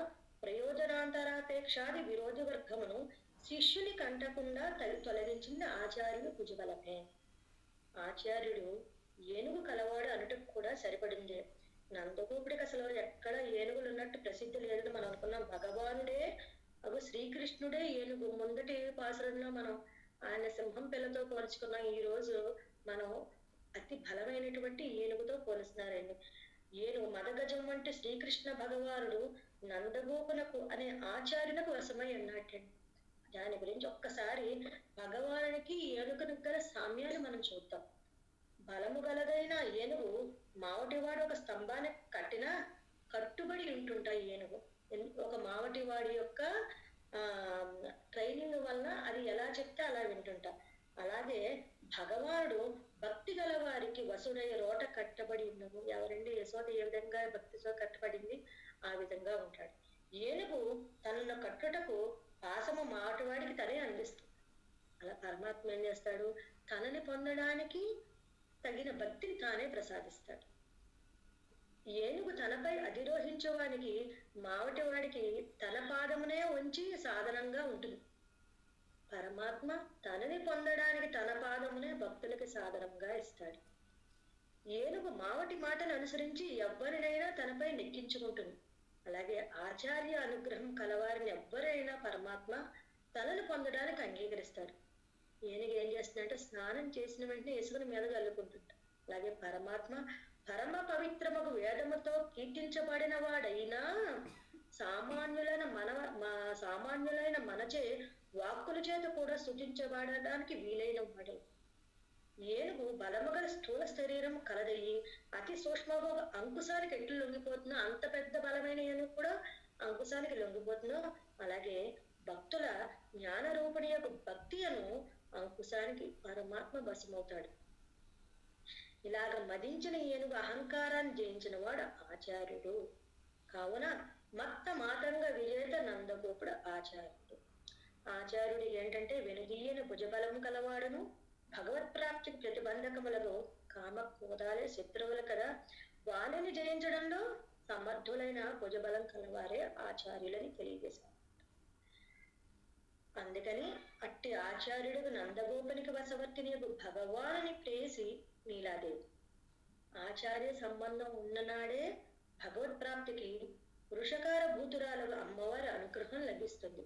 Speaker 2: ప్రయోజనాంతరాపేక్షాది విరోధి వర్గమును శిష్యుని కంటకుండా తొలగించింది ఆచార్యుడు భుజబలమే. ఆచార్యుడు ఏనుగు కలవాడు అనుటకు కూడా సరిపడిందే. నందగోపుడికి అసలు ఎక్కడ ఏనుగులు ఉన్నట్టు ప్రసిద్ధి లేదు మనం అనుకున్నాం. భగవానుడే శ్రీకృష్ణుడే ఏనుగు. ముందటి పాసురంలో మనం ఆయన సింహం పిల్లతో పోల్చుకున్నాం. ఈ రోజు మనం అతి బలమైనటువంటి ఏనుగుతో పోలుస్తున్నారండి. ఏనుగు మదగజం వంటి శ్రీకృష్ణ భగవానుడు నందగోపునకు అనే ఆచార్యులకు వశమై ఉన్నట్టండి. దాని గురించి ఒక్కసారి భగవానునికి ఏనుగునికి గల సామ్యాన్ని మనం చూద్దాం. బలము గలదైన ఏనుగు మావటివాడు ఒక స్తంభాన్ని కట్టినా కట్టుబడి ఉంటుంటాయి. ఏనుగు ఒక మావటివాడి యొక్క ట్రైనింగ్ వల్ల అది ఎలా చెప్తే అలా వింటుంటా. అలాగే భగవానుడు భక్తి గల వారికి వసుడై రోట కట్టబడి ఉన్నవు. ఎవరండి యశోద ఏ విధంగా భక్తితో కట్టబడింది ఆ విధంగా ఉంటాడు. ఏనుగు తనను కట్టుటకు పాసము మావటివాడికి తనే అందిస్తుంది. అలా పరమాత్మ ఏం చేస్తాడు, తనని పొందడానికి తగిన భక్తిని తానే ప్రసాదిస్తాడు. ఏనుగు తనపై అధిరోహించేవానికి మావటివాడికి తన పాదమునే ఉంచి సాధనంగా ఉంటుంది. పరమాత్మ తనని పొందడానికి తన పాదమునే భక్తులకి సాధనంగా ఇస్తాడు. ఏనుగు మావటి మాటను అనుసరించి ఎవ్వరినైనా తనపై నెక్కించుకుంటుంది. అలాగే ఆచార్య అనుగ్రహం కలవారిని ఎవ్వరైనా పరమాత్మ తనను పొందడానికి అంగీకరిస్తాడు. ఏనుగు ఏం చేస్తుందంటే స్నానం చేసిన వెంటనే ఇసుకను మీద చల్లుకుంటుంట. అలాగే పరమాత్మ పరమ పవిత్రమగు వేదముతో కీర్తించబడిన వాడైనా సామాన్యులైన మనచే వాక్కుల చేత కూడా స్తుతించబడడానికి వీలైన వాడు. ఏనుగు బలముగల స్థూల శరీరం కలదయ్యి అతి సూక్ష్మగా అంకుశానికి ఎట్లు లొంగిపోతుందో అంత పెద్ద బలమైన ఏనుగు కూడా అంకుశానికి లొంగిపోతుందో, అలాగే భక్తుల జ్ఞాన రూపిణి యొక్క భక్తి అను అంకుశానికి పరమాత్మ వశమవుతాడు. ఇలాగ మదించిన ఏనుగు అహంకారాన్ని జయించిన వాడు ఆచార్యుడు. కావున మత్త మాతంగ విజేత నందగోపుడు ఆచార్యుడు. ఆచార్యుడు ఏంటంటే వెనుదీయని భుజబలము కలవాడును, భగవత్ప్రాప్తికి ప్రతిబంధకములకు కామ క్రోధాలే శత్రువులు కదా, వాళ్ళని జయించడంలో సమర్థులైన భుజబలం కలవారే ఆచార్యులని తెలియజేశారు. అందుకని అట్టి ఆచార్యుడికి నందగోపునికి వశవర్తిని భగవానుని ప్రేసి నీలాదేవి. ఆచార్య సంబంధం ఉన్ననాడే భగవత్ప్రాప్తికి పురుషకార భూతురాలకు అమ్మవారి అనుగ్రహం లభిస్తుంది.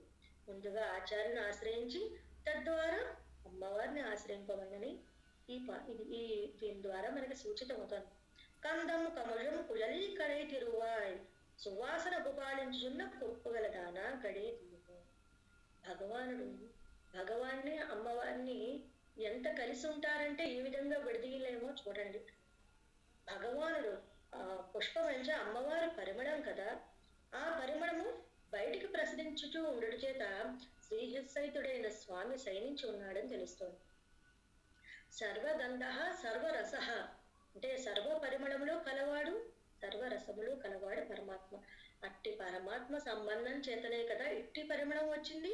Speaker 2: ముందుగా ఆచార్యను ఆశ్రయించి తద్వారా అమ్మవారిని ఆశ్రయింపమని దీని ద్వారా మనకి సూచితమవుతుంది. కందం కమలం కుజలీ కడై తిరువాయ్ సువాసన గుబాళించుచున్న కొప్పుగలదాన గడి తీయము. భగవానుడు భగవాన్ని అమ్మవారిని ఎంత కలిసి ఉంటారంటే ఈ విధంగా విడదీయలేమో చూడండి. భగవానుడు పుష్పం అంటే అమ్మవారి పరిమళం కదా, ఆ పరిమళము బయటికి ప్రసరించుతూ ఉండడు చేత శ్రీహసైతుడైన స్వామి శయనించి ఉన్నాడని తెలుస్తోంది. సర్వగంధ సర్వరస అంటే సర్వ పరిమళములు కలవాడు, సర్వరసములు కలవాడు పరమాత్మ. అట్టి పరమాత్మ సంబంధం చేతనే కదా ఇట్టి పరిమళం వచ్చింది.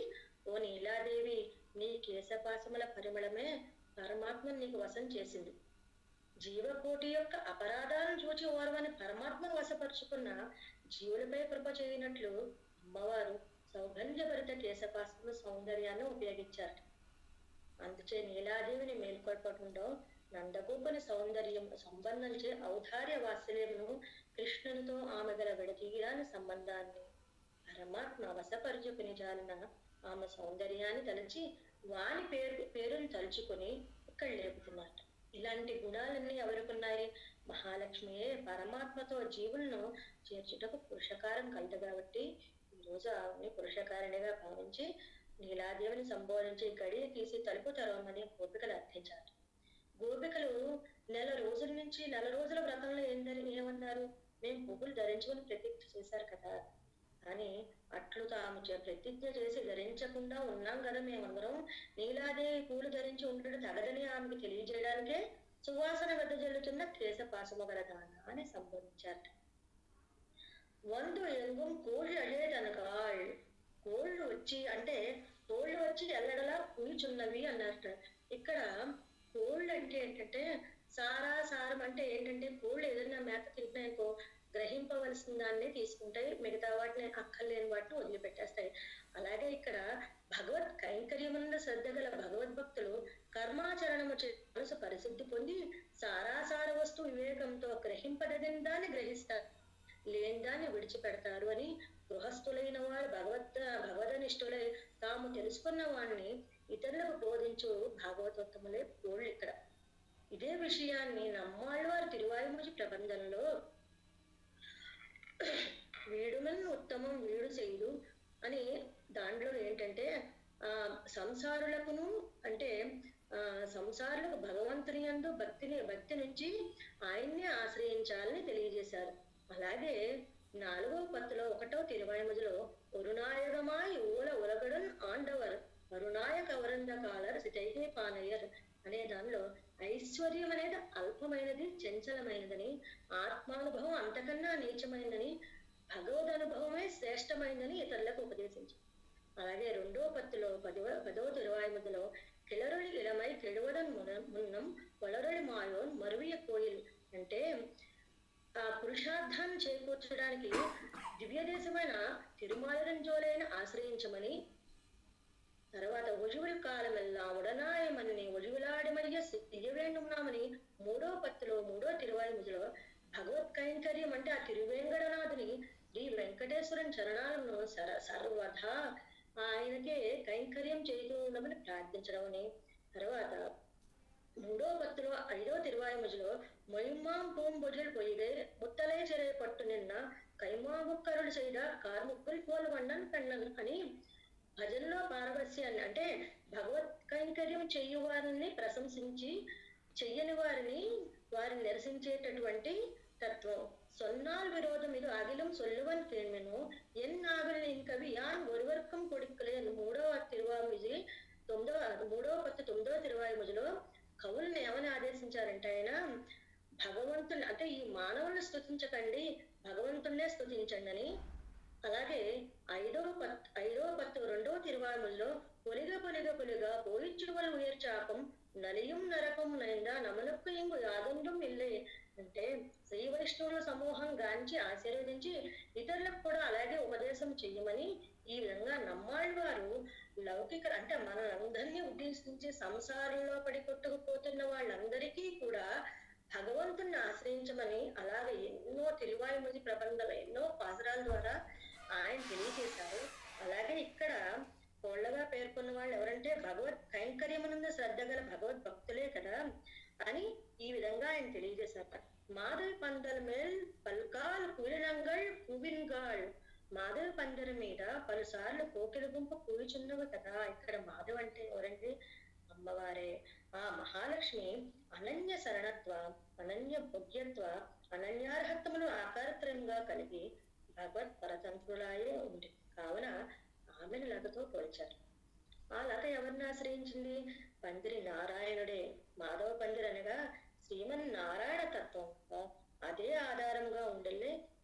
Speaker 2: ఓ నీలాదేవి, నీ కేశపాసముల పరిమళమే పరమాత్మ నీకు వశం చేసింది. జీవకోటి యొక్క అపరాధాలను చూచి ఓర్వని పరమాత్మను వశపరుచుకున్న జీవులపై కృప చేయనట్లు అమ్మవారు సౌగంధ్యభరిత కేశపాసముల సౌందర్యాన్ని ఉపయోగించారు. అందుచే నీలాదేవిని మేల్కొల్పకుండా నందగోపుని సౌందర్యం సంబంధించే ఔదార్య వాత్సల్యమును, కృష్ణునితో ఆమె గల విడతీయరాని సంబంధాన్ని పరమాత్మ వశపరుచుకుని జాలిన ఆమె సౌందర్యాన్ని తలచి వాని పేరును తలుచుకొని ఇక్కడ లేపుతున్నారు. ఇలాంటి గుణాలన్నీ ఎవరికున్నాయి? మహాలక్ష్మియే పరమాత్మతో జీవులను చేర్చుటకు పురుషకారం కలదు కాబట్టి ఈరోజు ఆమెని పురుషకారిణిగా భావించి నీలాదేవిని సంబోధించి గడియ తీసి తలుపు తెరవమని గోపికలు అర్థించారు. గోపికలు నెల రోజుల వ్రతంలో ఏమన్నారు? మేము పువ్వులు ధరించుకుని ప్రతిజ్ఞ చేశారు కదా, కానీ అట్లు తాము ప్రతిజ్ఞ చేసి ధరించకుండా ఉన్నాం కదా మేమందరం, నీలాదేవి పూలు ధరించి ఉండడం తగదని ఆమెకు తెలియజేయడానికే సువాసన వెదజల్లుతున్న కేశపాసము గల దాన అని సంబోధించారు. వందు ఎంగుం కోళ్ళు అడేదనగాళ్, కోళ్ళు వచ్చి ఎల్లడలా కూర్చున్నవి అన్నట్టు. ఇక్కడ కోళ్ళు అంటే ఏంటంటే సారం అంటే ఏంటంటే కోళ్ళు ఏదైనా మేత తింటున్నాయనుకో గ్రహింపవలసిన దాన్ని తీసుకుంటాయి, మిగతా వాటిని అక్కర్లేని వాటిని వదిలిపెట్టేస్తాయి. అలాగే ఇక్కడ భగవత్ కైంకర్యమున్న శ్రద్ధ గల భగవద్భక్తులు కర్మాచరణము మనసు పరిశుద్ధి పొంది సారాసార వస్తు వివేకంతో గ్రహింపదగిన దాన్ని గ్రహిస్తారు, లేని దాన్ని విడిచిపెడతారు అని గృహస్థులైన వారు భగవదనిష్ఠులై తాము తెలుసుకున్న వాడిని ఇతరులకు బోధించు భాగవతోత్తములే కోళ్ళు ఇక్కడ. ఇదే విషయాన్ని నమ్మాళ్ళవారి తిరువాయుమూజి ప్రబంధంలో వీడుమన్ ఉత్తమం వీడు చేయదు అని దాంట్లో ఏంటంటే సంసారులకు భగవంతుని యందు భక్తి నుంచి ఆయన్నే ఆశ్రయించాలని తెలియజేశారు. అలాగే 4వ పత్తులో 1వ తిరువాయుమూజిలో ఒరునాయకమాయి ఊల ఉలగడన్ ఆండవర్ అరునాయక అవరంద కాలర్ సిటైకే పానయ్యర్ అనే దానిలో ఐశ్వర్యం అనేది అల్పమైనది, చంచలమైనదని, ఆత్మానుభవం అంతకన్నా నీచమైనదని, భగవద్ అనుభవమే శ్రేష్టమైనదని ఇతరులకు ఉపదేశించారు. అలాగే 2వ పత్తులో 10వ తిరువాయుమూజిలో కిళరుడి ఇళమై కెడువడన్ మున్నం వలరుడి మాయోన్ మరువియ కోయిల్ అంటే ఆ పురుషార్థాన్ని చేకూర్చడానికి దివ్య దేశమైన తిరుమాలరంజోలైన ఆశ్రయించమని, తర్వాత ఒజువుల కాలమెల్లా ఉడనాయమని ఒజువులాడిమయ్య దివ్యవేణున్నామని 3వ పత్తులో 3వ తిరువాయుమూజిలో భగవత్ కైంకర్యం అంటే ఆ తిరువేంకటనాథుని శ్రీ వెంకటేశ్వరుని చరణాలను సర్వదా ఆయనకే కైంకర్యం చేస్తూ ఉండమని ప్రార్థించడం అని, తర్వాత 3వ పత్తులో 5వ తిరువాయుమూజిలో మొయిమ్మాం పూంబొజులు పొయ్యిగే ముత్తలే చెరే పట్టు నిన్న కైమాముక్కరుడు చేయదా కార్ముక్కులు పోలవಣ್ಣన్ పెన్నన్ అని భజనలో పారవస్యాన్ని అంటే భగవత్ కైంకర్యం చెయ్యువారిని ప్రశంసించి చెయ్యని వారిని నిరసించేటటువంటి తత్వం. సొన్నాల్ విరోధం ఇది అగిలం సొల్లువన్ కేణ్మెను ఎన్ ఆవిల్ ఇంకవి యాన్ ఒరువర్కం కొడుకులే 3వ తిరువాయుమూజి 3వ పత్తు 9వ తిరువాయుమూజిలో కవులను ఏమని ఆదేశించారంటే ఆయన భగవంతుని అంటే ఈ మానవుల్ని స్తుతించకండి, భగవంతున్నే స్తుతించండి అని. అలాగే 5వ పత్తు 2వ తిరువాయుమూజిలో పొలిగ పోయిచ్చువల్ ఉయర్చాపం నలిயும் నరకం నైందా నమనక్కు ఇంగు యాదుండం ఇల్లే అంటే శ్రీ వైష్ణవుల సమూహం గాంచి ఆశీర్వదించి ఇతరులకు కూడా అలాగే ఉపదేశం చెయ్యమని ఈ విధంగా నమ్మాళ్ళవారు లౌకిక అంటే మనందరినీ ఉద్దేశించి సంసారంలో పడి కొట్టుకుపోతున్న వాళ్ళందరికీ కూడా భగవంతుణ్ణి ఆశ్రయించమని అలాగే ఎన్నో తిరువాయుమూజి ప్రబంధాలు ఎన్నో పాసురాల ద్వారా ఆయన తెలియజేశారు. అలాగే ఇక్కడ కోళ్ళగా పేర్కొన్న వాళ్ళు ఎవరంటే భగవత్ కైంకర్యమునందు శ్రద్ధ గల భగవద్ భక్తులే కదా అని ఈ విధంగా ఆయన తెలియజేశారు. మాధవి పందల మేల్ పల్కాల్ కులినంగల్ కువిన్గాల్. మాధవి పందిరి మీద పలుసార్లు కోకిల గుంపు కూర్చున్నవి కదా. ఇక్కడ మాధవ్ అంటే ఎవరండి? అమ్మవారే. ఆ మహాలక్ష్మి అనన్య శరణత్వ, అనన్య భోగ్యత్వ, అనన్యార్హత్వములు ఆకారత్రయంగా కలిగి భగవత్ పరతంత్రులాయే ఉంది కావున ఆమెను లతతో పోల్చారు. ఆ లత ఎవరిని ఆశ్రయించింది? పందిరి నారాయణుడే. మాధవ పందిరి అనగా శ్రీమన్ నారాయణ తత్వం. అదే ఆధారంగా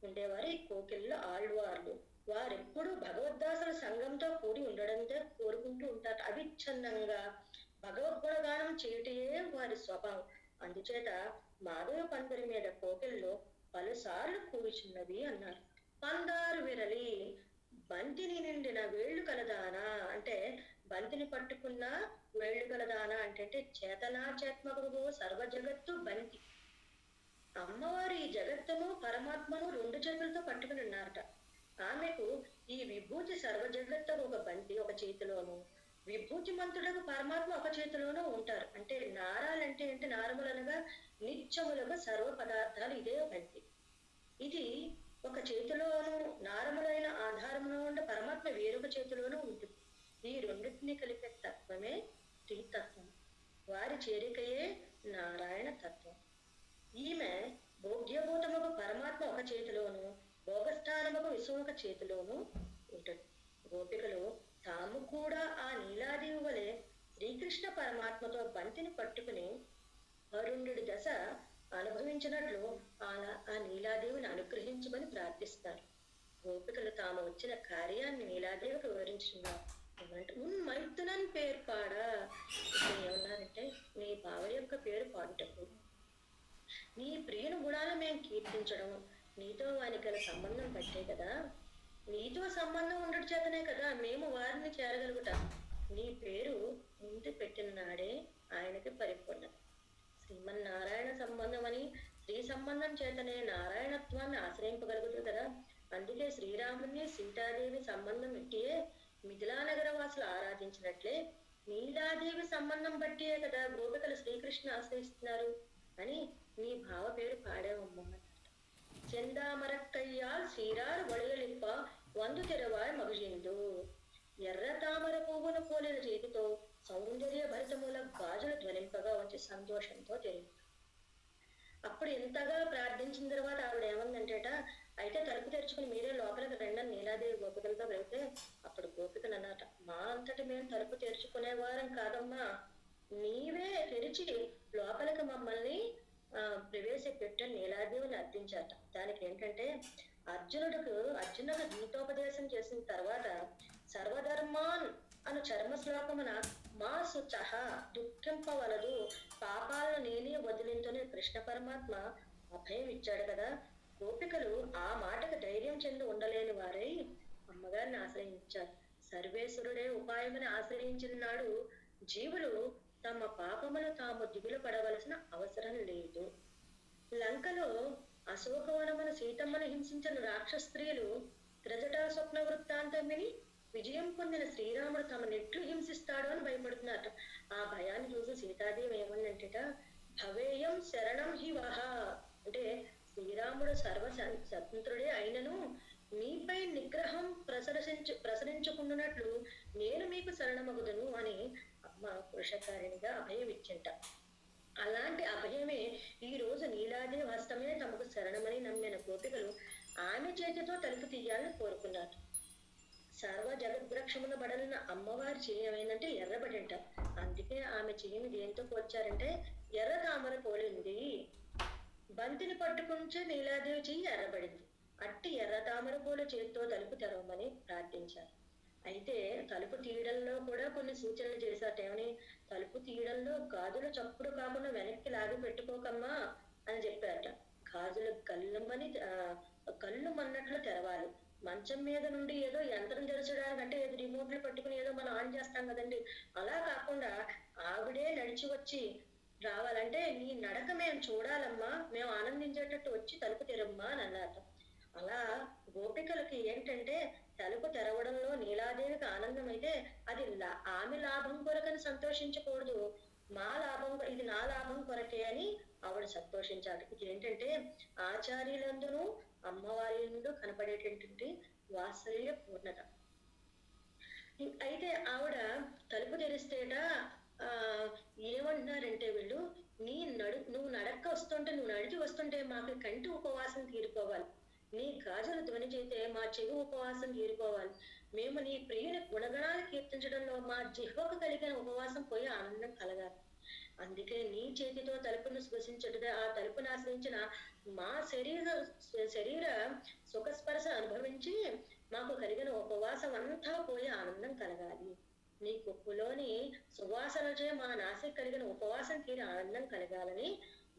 Speaker 2: ఉండేవారు ఈ కోకిళ్ళ ఆళ్వార్లు. వారెప్పుడు భగవద్దాసుల సంఘంతో కూడి ఉండడంతో కోరుకుంటూ ఉంటారు. అవిచ్ఛిన్నంగా భగవద్గుణగానం చేయటయే వారి స్వభావం. అందుచేత మాధవ పందిరి మీద కోకిళ్ళు పలుసార్లు కూర్చున్నవి అన్నారు. పందారు విరలి, బంతిని నిండిన వేళ్లు కలదానా అంటే బంతిని పట్టుకున్న వేళ్లు కలదానా అంటే చేతనాచేత్మకు సర్వ జగత్తు బంతి. అమ్మవారు ఈ జగత్తును పరమాత్మను రెండు చేతులతో పట్టుకుని ఉన్నారట. ఆమెకు ఈ విభూతి సర్వ జగత్తు ఒక బంతి ఒక చేతిలోను, విభూతి మంతుడకు పరమాత్మ ఒక చేతిలోనూ ఉంటారు. అంటే నారాలంటే ఏంటి? నారములనగా నిత్యములుగా సర్వ పదార్థాలు ఇదే బంతి. ఇది ఒక చేతిలోను నారములైన ఆధారములో ఉండే పరమాత్మ వేరొక చేతిలోనూ ఉంటుంది. ఈ రెండింటినీ కలిపే తత్వమే త్రితత్వం. వారి చేరికయే నారాయణ తత్వం. ఈమె భోగ్యభూతముకు పరమాత్మ ఒక చేతిలోను, భోగస్థానముకు విశ్వం ఒక చేతిలోను ఉంటుంది. గోపికలు తాము కూడా ఆ నీలాదేవి వలె శ్రీకృష్ణ పరమాత్మతో బంతిని పట్టుకుని అరుణుడి దశ అనుభవించినట్లు ఆ నీలాదేవిని అనుగ్రహించమని ప్రార్థిస్తారు. గోపికలు తాము వచ్చిన కార్యాన్ని నీలాదేవికి వివరించున్నారు. ఏమంటే మైత్తునని పేరు పాడా. ఇప్పుడు ఏమన్నారంటే నీ భావ యొక్క పేరు పాడుటకు, నీ ప్రియుని గుణాలు మేము కీర్తించడం, నీతో వానికి గల సంబంధం పట్టే కదా. నీతో సంబంధం ఉండడం చేతనే కదా మేము వారిని చేరగలుగుతాం. నీ పేరు ముందు పెట్టిన నాడే ఆయనకి పరిపూర్ణత. శ్రీమన్నారాయణ సంబంధం అని స్త్రీ సంబంధం చేతనే నారాయణత్వాన్ని ఆశ్రయింపగలుగుతుంది కదా. అందుకే శ్రీరాముని సీతాదేవి సంబంధం పెట్టియే మిథిలానగర వాసులు ఆరాధించినట్లే నీలాదేవి సంబంధం బట్టియే కదా గోపికలు శ్రీకృష్ణ ఆశ్రయిస్తున్నారు అని నీ భావ పేరు పాడేవమ్మ. చెందామరక్కయ్యాల్ శ్రీరారు వడగలిప్ప వందు తెరవాయ్ మగుజిందు. ఎర్ర తామర పువ్వును పోలిన చేతితో సౌందర్య భరితముల గాజులు ధ్వనింపగా వచ్చే సంతోషంతో తెలియదు. అప్పుడు ఎంతగా ప్రార్థించిన తర్వాత ఆవిడ ఏమందంటేట, అయితే తలుపు తెరుచుకుని మీరే లోపలికి రెండని నీలాదేవి గోపికలతో వెళ్తే అప్పుడు గోపికలు అన్నట, మా అంతటి మేము తలుపు తెరుచుకునేవారం కాదమ్మా, నీవే తెరిచి లోపలికి మమ్మల్ని ప్రవేశపెట్టని నీలాదేవిని అర్థించాట. దానికి ఏంటంటే అర్జునుడికి గీతోపదేశం చేసిన తర్వాత సర్వధర్మాన్ అను చర్మ శ్లోకమున మా శుచః దుఃఖింపవలదు, పాపాలను నేనే వదిలింతోనే కృష్ణ పరమాత్మ అభయం ఇచ్చాడు కదా. గోపికలు ఆ మాటకు ధైర్యం చెంది ఉండలేని వారై అమ్మగారిని ఆశ్రయించారు. సర్వేశ్వరుడే ఉపాయమని ఆశ్రయించిన నాడు జీవులు తమ పాపములు తాము దిగులు పడవలసిన అవసరం లేదు. లంకలో అశోకవనమున సీతమ్మను హింసించిన రాక్షస స్త్రీలు త్రిజటా స్వప్న వృత్తాంతం విని విజయం పొందిన శ్రీరాముడు తమ నెట్లు హింసిస్తాడు అని భయపడుతున్నారు. ఆ భయాన్ని చూసి సీతాదేవి ఏమన్నంటేట, భవేయం శరణం హి వహ అంటే శ్రీరాముడు సర్వ స్వతంత్రుడే అయినను మీపై నిగ్రహం ప్రసరించుకున్నట్లు నేను మీకు శరణమగుదును అని అమ్మ పురుషకారిణిగా అభయం ఇచ్చింట. అలాంటి అభయమే ఈ రోజు నీలాదేవి హస్తమే తమకు శరణమని నమ్మిన గోపికలు ఆమె చేతితో తలుపు తీయాలని కోరుకున్నారు. సర్వ జగద్రక్షమున బడలిన అమ్మవారి చెయ్యి ఏమైందంటే ఎర్రబడింట. అందుకే ఆమె చెయ్యిని దేంతో పోల్చారంటే ఎర్ర తామర పోలింది. బంతిని పట్టుకుంటే నీలాదేవి చెయ్యి ఎర్రబడింది. అట్టి ఎర్ర తామర పూల చేతితో తలుపు తెరవమని ప్రార్థించారు. అయితే తలుపు తీయడంలో కూడా కొన్ని సూచనలు చేశారు. ఏమని? తలుపు తీయడంలో గాజులు చప్పుడు కాకుండా వెనక్కి లాగి పెట్టుకోకమ్మా అని చెప్పారట. గాజులు కళ్ళు మన్నట్లు తెరవాలి. మంచం మీద నుండి ఏదో యంత్రం తెరచడానికి అంటే ఏదో రిమోట్లు పట్టుకుని ఏదో మనం ఆన్ చేస్తాం కదండి, అలా కాకుండా ఆవిడే నడిచి వచ్చి రావాలంటే నీ నడక మేము చూడాలమ్మా, మేము ఆనందించేటట్టు వచ్చి తలుపు తెరమ్మా అని అన్నారు. అలా గోపికలకి ఏంటంటే తలుపు తెరవడంలో నీలాదేవికి ఆనందం అయితే అది ఆమె లాభం కొరకని సంతోషించకూడదు, మా లాభం, ఇది నా లాభం కొరకే అని ఆవిడ సంతోషించాలి. ఇది ఏంటంటే ఆచార్యులందును అమ్మవారి యందు కనపడేటటువంటి వాత్సల్య పూర్ణత. అయితే ఆవిడ తలుపు తెరిస్తేట ఆ ఏమంటున్నారంటే వీళ్ళు, నువ్వు నడక్క వస్తుంటే, నువ్వు నడిచి వస్తుంటే మాకు కంటి ఉపవాసం తీరిపోవాలి, నీ గాజులు ధ్వని చేస్తే మా చెవి ఉపవాసం తీరిపోవాలి, మేము నీ ప్రియుని గుణగణాలు కీర్తించడంలో మా జిహ్వకు కలిగిన ఉపవాసం పోయి ఆనందం కలగాలి. అందుకే నీ చేతితో తలుపును స్పృశించుటదే, ఆ తలుపును ఆశ్రయించిన మా శరీర సుఖస్పర్శ అనుభవించి మాకు కలిగిన ఉపవాసం అంతా పోయి ఆనందం కలగాలి. నీ కొప్పులోని సువాసనచే మా నాసికి కలిగిన ఉపవాసం తీరి ఆనందం కలగాలని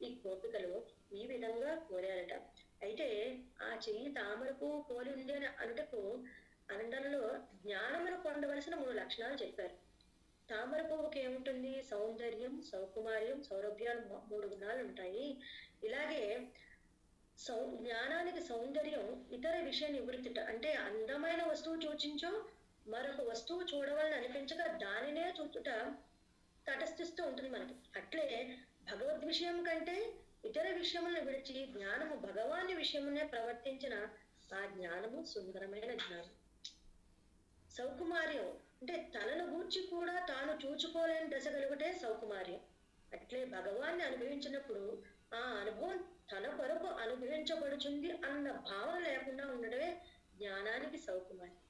Speaker 2: ఈ గోపికలు ఈ విధంగా కోరారట. అయితే ఆ చెయ్యి తామరకు పోలి ఉంది అని అనుటకు అనడంలో జ్ఞానమును పొందవలసిన 3 లక్షణాలు చెప్పారు. తామర పువ్వుకి ఏముంటుంది? సౌందర్యం, సౌకుమార్యం, సౌరభ్యాలు 3 గుణాలు ఉంటాయి. ఇలాగే జ్ఞానానికి సౌందర్యం ఇతర విషయ నివృత్తిట, అంటే అందమైన వస్తువు చూచించో మరొక వస్తువు చూడవాలని అనిపించక దానినే చూచుట తటస్థిస్తూ ఉంటుంది మనకి. అట్లే భగవద్ విషయం కంటే ఇతర విషయములను విడిచి జ్ఞానము భగవాని విషయమునే ప్రవర్తించిన ఆ జ్ఞానము సుందరమైన జ్ఞానం. సౌకుమార్యం అంటే తనను గూర్చి కూడా తాను చూచుకోలేని దశ కలుగుటే సౌకుమార్యం. అట్లే భగవాన్ని అనుభవించినప్పుడు ఆ అనుభవం తన కొరకు అనుభవించబడుచుంది అన్న భావన లేకుండా ఉండడమే జ్ఞానానికి సౌకుమార్యం.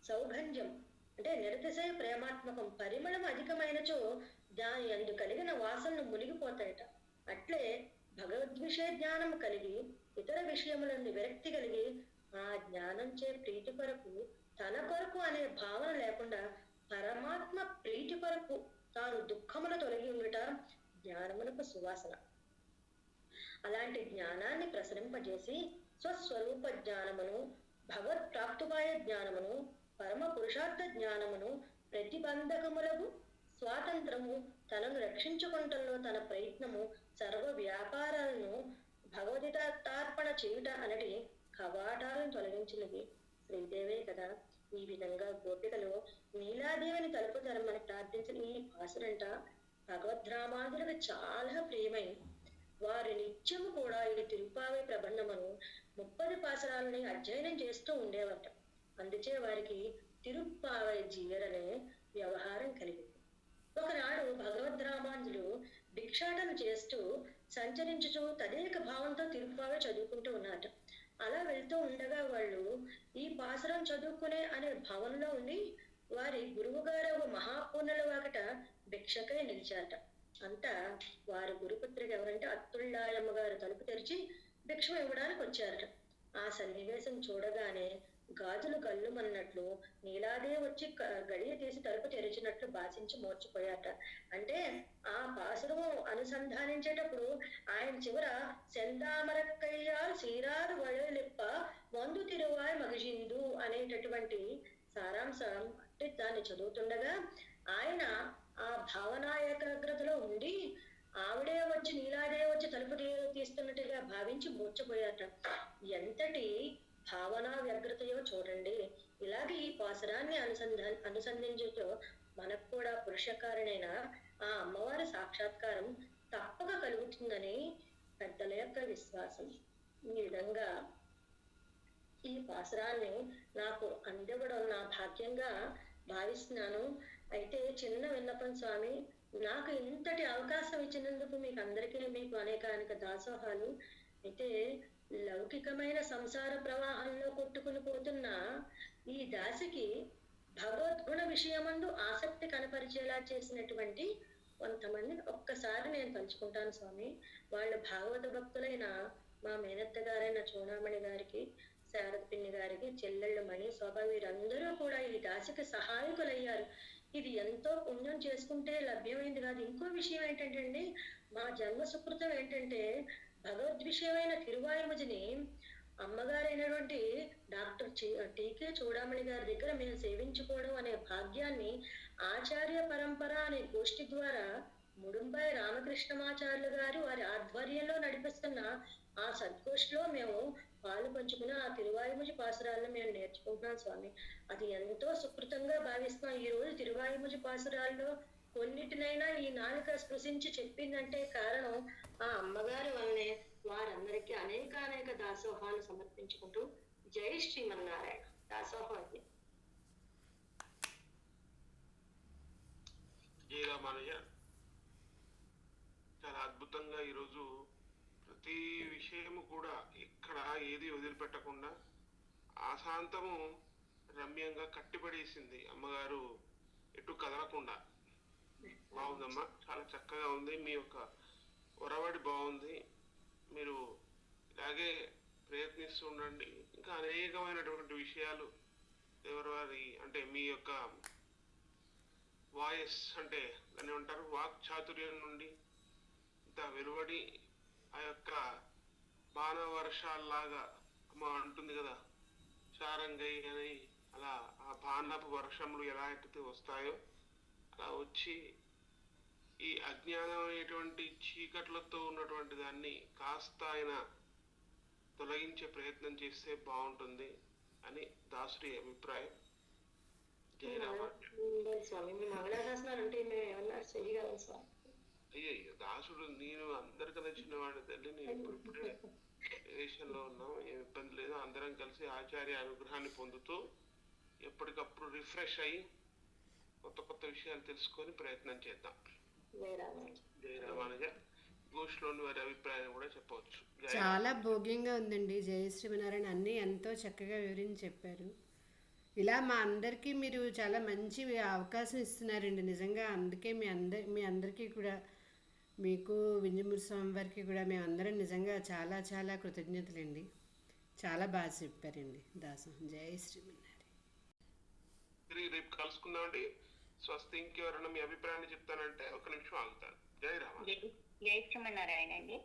Speaker 2: సౌగంధ్యం అంటే నిరతిశయ ప్రేమాత్మకం, పరిమళం అధికమైనచో దాని అందు కలిగిన వాసనలు మునిగిపోతాయట. అట్లే భగవద్విషయ జ్ఞానం కలిగి ఇతర విషయములందు విరక్తి కలిగి ఆ జ్ఞానంచే ప్రీతి కొరకు, తన కొరకు అనే భావన లేకుండా పరమాత్మ ప్రీతి కొరకు తాను దుఃఖమును తొలగి ఉండుట జ్ఞానమునకు సువాసన. అలాంటి జ్ఞానాన్ని ప్రసరింపజేసి స్వస్వరూప జ్ఞానమును, భగవత్ ప్రాప్తుపాయ జ్ఞానమును, పరమ పురుషార్థ జ్ఞానమును, ప్రతిబంధకములకు స్వాతంత్రము, తనను రక్షించుకుంటంలో తన ప్రయత్నము, సర్వ వ్యాపారాలను భగవద్గీతార్పణ చేయుట అనటి కవాటాలను తొలగించినది శ్రీదేవే కదా. ఈ విధంగా గోపికలు నీలాదేవిని తలుపు తెరమని ప్రార్థించిన ఈ పాసురంట భగవద్రామాదులకు చాలా ప్రియమైంది. వారు నిత్యము కూడా ఈ తిరుపావై ప్రబంధమును 30 పాసురాలని అధ్యయనం చేస్తూ ఉండేవారట. అందుచే వారికి తిరుప్పావై జీవరనే వ్యవహారం కలిగింది. ఒకనాడు భగవద్రామాంజులు భిక్షాటన చేస్తూ సంచరించుతూ తదేక భావంతో తిరుప్పావై చదువుకుంటూ ఉన్నారట. అలా వెళ్తూ ఉండగా వాళ్ళు ఈ పాసురం చదువుకునే అనే భావనలో ఉండి వారి గురువు గారు ఒక మహాపూర్ణుల వాకట భిక్షకై నిలిచారట. అంతా వారి గురుపుత్రికి ఎవరంటే అత్తుళ్ళాయమ్మ గారు తలుపు తెరిచి భిక్షం ఇవ్వడానికి వచ్చారట. ఆ సన్నివేశం చూడగానే గాజులు గల్లుమన్నట్లు నీలాదే వచ్చి గడియ తీసి తలుపు తెరిచినట్లు భాషించి మోర్చిపోయారట. అంటే ఆ పాసురము అనుసంధానించేటప్పుడు ఆయన చివర సెందామరక్కయ్యాల్ సీరారు వళలిప్ప వందు తిరువాయ్ మగిజిందు అనేటటువంటి సారాంశం అంటే దాన్ని చదువుతుండగా ఆయన ఆ భావనా ఏకాగ్రతలో ఉండి ఆవిడే వచ్చి నీలాదే వచ్చి తలుపు తీస్తున్నట్టుగా భావించి మూర్చపోయారట. ఎంతటి భావనా వ్యగ్రతయో చూడండి. ఇలాగే ఈ పాసురాన్ని అనుసంధించతో మనకు కూడా పురుషకారుడైన ఆ అమ్మవారి సాక్షాత్కారం తప్పక కలుగుతుందని పెద్దల యొక్క విశ్వాసం. ఈ విధంగా ఈ పాసురాన్ని నాకు అందివ్వడం నా భాగ్యంగా భావిస్తున్నాను. అయితే చిన్న విన్నపం స్వామి, నాకు ఇంతటి అవకాశం ఇచ్చినందుకు మీకు అందరికీ మీకు అనేక దాసోహాలు. అయితే లౌకికమైన సంసార ప్రవాహంలో కొట్టుకుని పోతున్న ఈ దాసికి భగవద్గుణ విషయమందు ఆసక్తి కనపరిచేలా చేసినటువంటి కొంతమంది ఒక్కసారి నేను పంచుకుంటాను స్వామి. వాళ్ళ భాగవత భక్తులైన మా మేనత్త గారైన చూడామణి గారికి, శారద పిన్ని గారికి, చెల్లెళ్ళు మణి శోభ, వీరందరూ కూడా ఈ దాసికి సహాయకులయ్యారు. ఇది ఎంతో పుణ్యం చేసుకుంటే లభ్యమైంది కాదు. ఇంకో విషయం ఏంటంటే మా జన్మ సుకృతం ఏంటంటే భగవద్విషయమైన తిరువాయుమజిని అమ్మగారైనటువంటి డాక్టర్ టీకే చూడామణి గారి దగ్గర మేము సేవించుకోవడం అనే భాగ్యాన్ని ఆచార్య పరంపర అనే గోష్ఠి ద్వారా ముడుంబై రామకృష్ణమాచార్యులు గారు వారి ఆధ్వర్యంలో నడిపిస్తున్న ఆ సద్గోష్ఠిలో మేము పాలు పంచుకుని ఆ తిరువాయుముజి పాసురాలను మేము నేర్చుకుంటున్నాం స్వామి. అది ఎంతో సుకృతంగా భావిస్తున్నాం. ఈ రోజు తిరువాయుముజి పాసురాల్లో కొన్నిటినైనా ఈ నాలుక స్పృశించి చెప్పిందంటే కారణం ఆ అమ్మగారి వల్లనే. వారందరికీ అనేక అనేక దాసోహాలు సమర్పించుకుంటూ జై శ్రీమన్నారాయణ. దాసోహం.
Speaker 1: జయ రామానుజ. చాలా అద్భుతంగా ఈరోజు ప్రతి విషయము కూడా ఎక్కడ ఏది వదిలిపెట్టకుండా ఆశాంతము రమ్యంగా కట్టిపడేసింది అమ్మగారు, ఎటు కదలకుండా. బాగుందమ్మా, చాలా చక్కగా ఉంది. మీ యొక్క ఒరవడి బాగుంది. మీరు ఇలాగే ప్రయత్నిస్తూ ఉండండి. ఇంకా అనేకమైనటువంటి విషయాలు ఎవరి అంటే మీ యొక్క వాయిస్ అంటే దాన్ని ఏమంటారు, వాక్ చాతుర్యం నుండి ఇంత వెలువడి ఆ యొక్క బాణవర్షాల్లాగా అమ్మ అంటుంది కదా, చారంగై అని, అలా ఆ బాణపు వర్షములు ఎలా అయితే వస్తాయో అలా వచ్చి ఈ అజ్ఞానం అనేటువంటి చీకట్లతో ఉన్నటువంటి దాన్ని కాస్త ఆయన తొలగించే ప్రయత్నం చేస్తే బాగుంటుంది అని దాసుడి అభిప్రాయం. అయ్యయ్యో దాసుడు, నేను అందరికి నచ్చిన వాడి తల్లి. నేను ఇప్పుడే దేశంలో ఉన్నాం, ఏం ఇబ్బంది లేదు. అందరం కలిసి ఆచార్య అనుగ్రహాన్ని పొందుతూ ఎప్పటికప్పుడు రిఫ్రెష్ అయ్యి కొత్త కొత్త విషయాలు తెలుసుకొని ప్రయత్నం చేద్దాం. జయ రామానుజ. గోష్లోని వారి అభిప్రాయం కూడా చెప్పవచ్చు.
Speaker 3: చాలా భోగ్యంగా ఉందండి. జయ శ్రీమన్నారాయణ అన్నీ ఎంతో చక్కగా వివరించి చెప్పారు. ఇలా మా అందరికీ మీరు చాలా మంచి అవకాశం ఇస్తున్నారండి నిజంగా. అందుకే మీ అందరికీ కూడా, మీకు వింజమూరి స్వామి వారికి కూడా మేమందరం నిజంగా చాలా చాలా కృతజ్ఞతలండి. చాలా బాగా చెప్పారండి దాసం. జయ శ్రీమన్నారాయణ.
Speaker 1: రేపు కలుసుకుందామండి. స్వస్తి. ఇంకెవరన్నా మీ అభిప్రాయాన్ని చెప్తానంటే ఒక నిమిషం ఆగుతాను. జై రామ.
Speaker 4: జై శ్రీమన్నారాయణ అండి.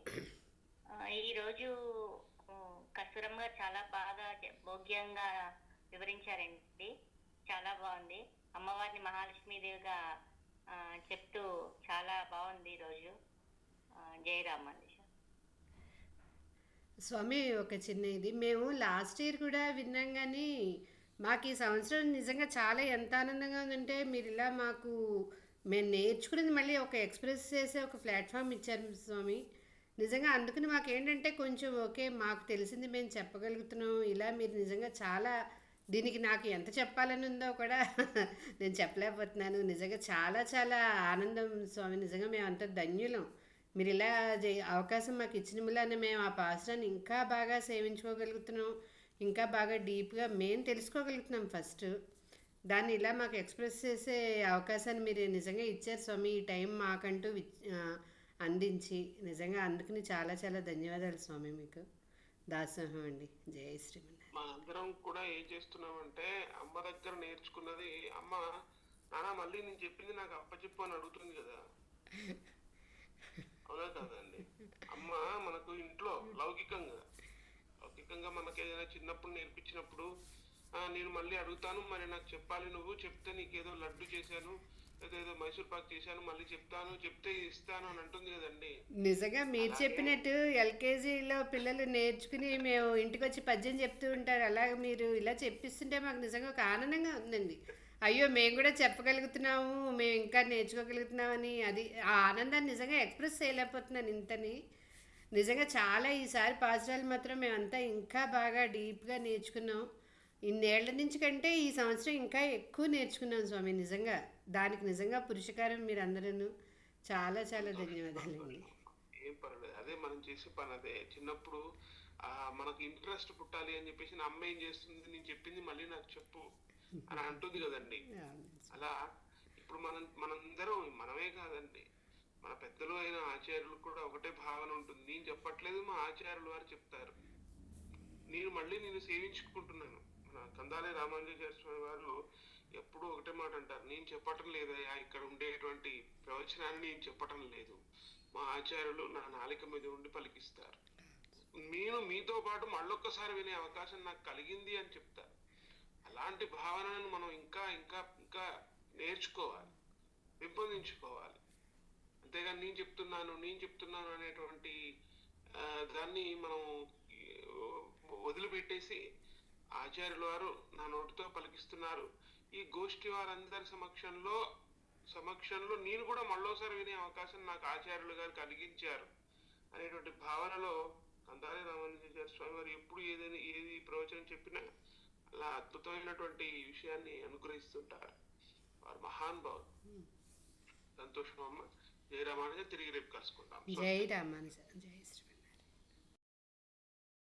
Speaker 4: ఈరోజు కస్తూరమ్మ గారు చాలా బాగా భోగ్యంగా వివరించారండి. చాలా బాగుంది. అమ్మవారిని మహాలక్ష్మీదేవిగా చెప్తూ చాలా బాగుంది ఈరోజు. జై రామానుజ.
Speaker 3: స్వామి ఒక చిన్న ఇది, మేము లాస్ట్ ఇయర్ కూడా విన్నాం కానీ మాకు ఈ సంవత్సరం నిజంగా చాలా ఎంత ఆనందంగా ఉందంటే, మీరు ఇలా మాకు మేము నేర్చుకునేది మళ్ళీ ఒక ఎక్స్ప్రెస్ చేసే ఒక ప్లాట్ఫామ్ ఇచ్చారు స్వామి. నిజంగా అందుకని మాకు ఏంటంటే కొంచెం ఓకే, మాకు తెలిసింది మేము చెప్పగలుగుతున్నాం. ఇలా మీరు నిజంగా చాలా, దీనికి నాకు ఎంత చెప్పాలని ఉందో కూడా నేను చెప్పలేకపోతున్నాను. నిజంగా చాలా చాలా ఆనందం స్వామి. నిజంగా మేము అంత ధన్యులం. మీరు ఇలా అవకాశం మాకు ఇచ్చిన వల్ల మేము ఆ పాశ్రాన్ని ఇంకా బాగా సేవించుకోగలుగుతున్నాం. ఇంకా బాగా డీప్గా మేము తెలుసుకోగలుగుతున్నాం ఫస్ట్. దాన్ని ఇలా మాకు ఎక్స్ప్రెస్ చేసే అవకాశాన్ని మీరు నిజంగా ఇచ్చారు స్వామి. ఈ టైం మాకంటూ అందించి నిజంగా అందుకని చాలా చాలా ధన్యవాదాలు స్వామి మీకు. దాసోహం అండి. జయ శ్రీమన్నారాయణ.
Speaker 1: మనందరం కూడా ఏం చేస్తున్నామంటే, అమ్మ దగ్గర నేర్చుకున్నది అమ్మ నాన్న మళ్ళీ నేను చెప్పింది నాకు అప్పచెప్పు అని అడుగుతుంది కదా. అవునా కాదండి? అమ్మ మనకు ఇంట్లో లౌకికంగా మనకి ఏదైనా చిన్నప్పుడు నేర్పించినప్పుడు నేను మళ్ళీ అడుగుతాను, మరి నాకు చెప్పాలి, నువ్వు చెప్తే నీకేదో లడ్డు చేశాను, ఏదో మైసూర్ పాక్ చేశాను, మళ్ళీ చెప్తాను, చెప్తే ఇస్తాను అని అంటుంది కదండి.
Speaker 3: నిజంగా మీరు చెప్పినట్టు ఎల్కేజీలో పిల్లలు నేర్చుకుని మేము ఇంటికి వచ్చి పద్యం చెప్తూ ఉంటారు. అలాగే మీరు ఇలా చెప్పిస్తుంటే మాకు నిజంగా ఒక ఆనందంగా ఉందండి. అయ్యో మేము కూడా చెప్పగలుగుతున్నాము, మేము ఇంకా నేర్చుకోగలుగుతున్నామని. అది ఆ ఆనందాన్ని నిజంగా ఎక్స్ప్రెస్ చేయలేకపోతున్నాను ఇంతని. నిజంగా చాలా ఈసారి పాఠశాల మాత్రం మేమంతా ఇంకా బాగా డీప్గా నేర్చుకున్నాం. ఇన్నేళ్ల నుంచి కంటే ఈ సంవత్సరం ఇంకా ఎక్కువ నేర్చుకున్నాం స్వామి. నిజంగా దానికి నిజంగా పురుషకారం మీరు అందరూ. చాలా చాలా ధన్యవాదాలండి.
Speaker 1: ఏం పర్వాలేదు, అదే మనం చేసే పని. అదే చిన్నప్పుడు మనకు ఇంట్రెస్ట్ పుట్టాలి అని చెప్పేసి నా అమ్మ ఏం చేస్తుంది, నేను చెప్పింది మళ్ళీ నాకు చెప్పు అని అంటుంది కదండి. అలా ఇప్పుడు మనందరం, మనమే కాదండి, మన పెద్దలు అయిన ఆచార్యులు కూడా ఒకటే భావన ఉంటుంది. నేను చెప్పట్లేదు, మా ఆచార్యులు వారు చెప్తారు. నేను సేవించుకుంటున్నాను. మన కందాలే రామానుజాచార్య స్వామి వారు ఎప్పుడూ ఒకటే మాట అంటారు, నేను చెప్పటం లేదయ్యా, ఇక్కడ ఉండేటువంటి ప్రవచనాన్ని నేను చెప్పటం లేదు, మా ఆచార్యులు నా నాలిక మీద ఉండి పలికిస్తారు. నేను మీతో పాటు మళ్ళొక్కసారి వినే అవకాశం నాకు కలిగింది అని చెప్తారు. అలాంటి భావనను మనం ఇంకా ఇంకా ఇంకా నేర్చుకోవాలి, పెంపొందించుకోవాలి. అంతేగాని నేను చెప్తున్నాను అనేటువంటి దాన్ని మనం వదిలిపెట్టేసి ఆచార్యుల వారు నా నోటితో పలికిస్తున్నారు, ఈ గోష్ఠి వారందరి సమక్షంలో సమక్షంలో నేను కూడా మళ్ళోసారి వినే అవకాశం నాకు ఆచార్యులు గారు కలిగించారు అనేటువంటి భావనలో కందారి రామానుజాచార్య స్వామి వారు ఎప్పుడు ఏది ప్రవచనం చెప్పినా అలా అద్భుతమైనటువంటి విషయాన్ని అనుగ్రహిస్తుంటారు. వారు మహానుభావులు. సంతోషం అమ్మ. జయ రామానుజ. తిరిగి రేపు కలుసుకుందాం.
Speaker 3: జై రామానుజ. జై శ్రీ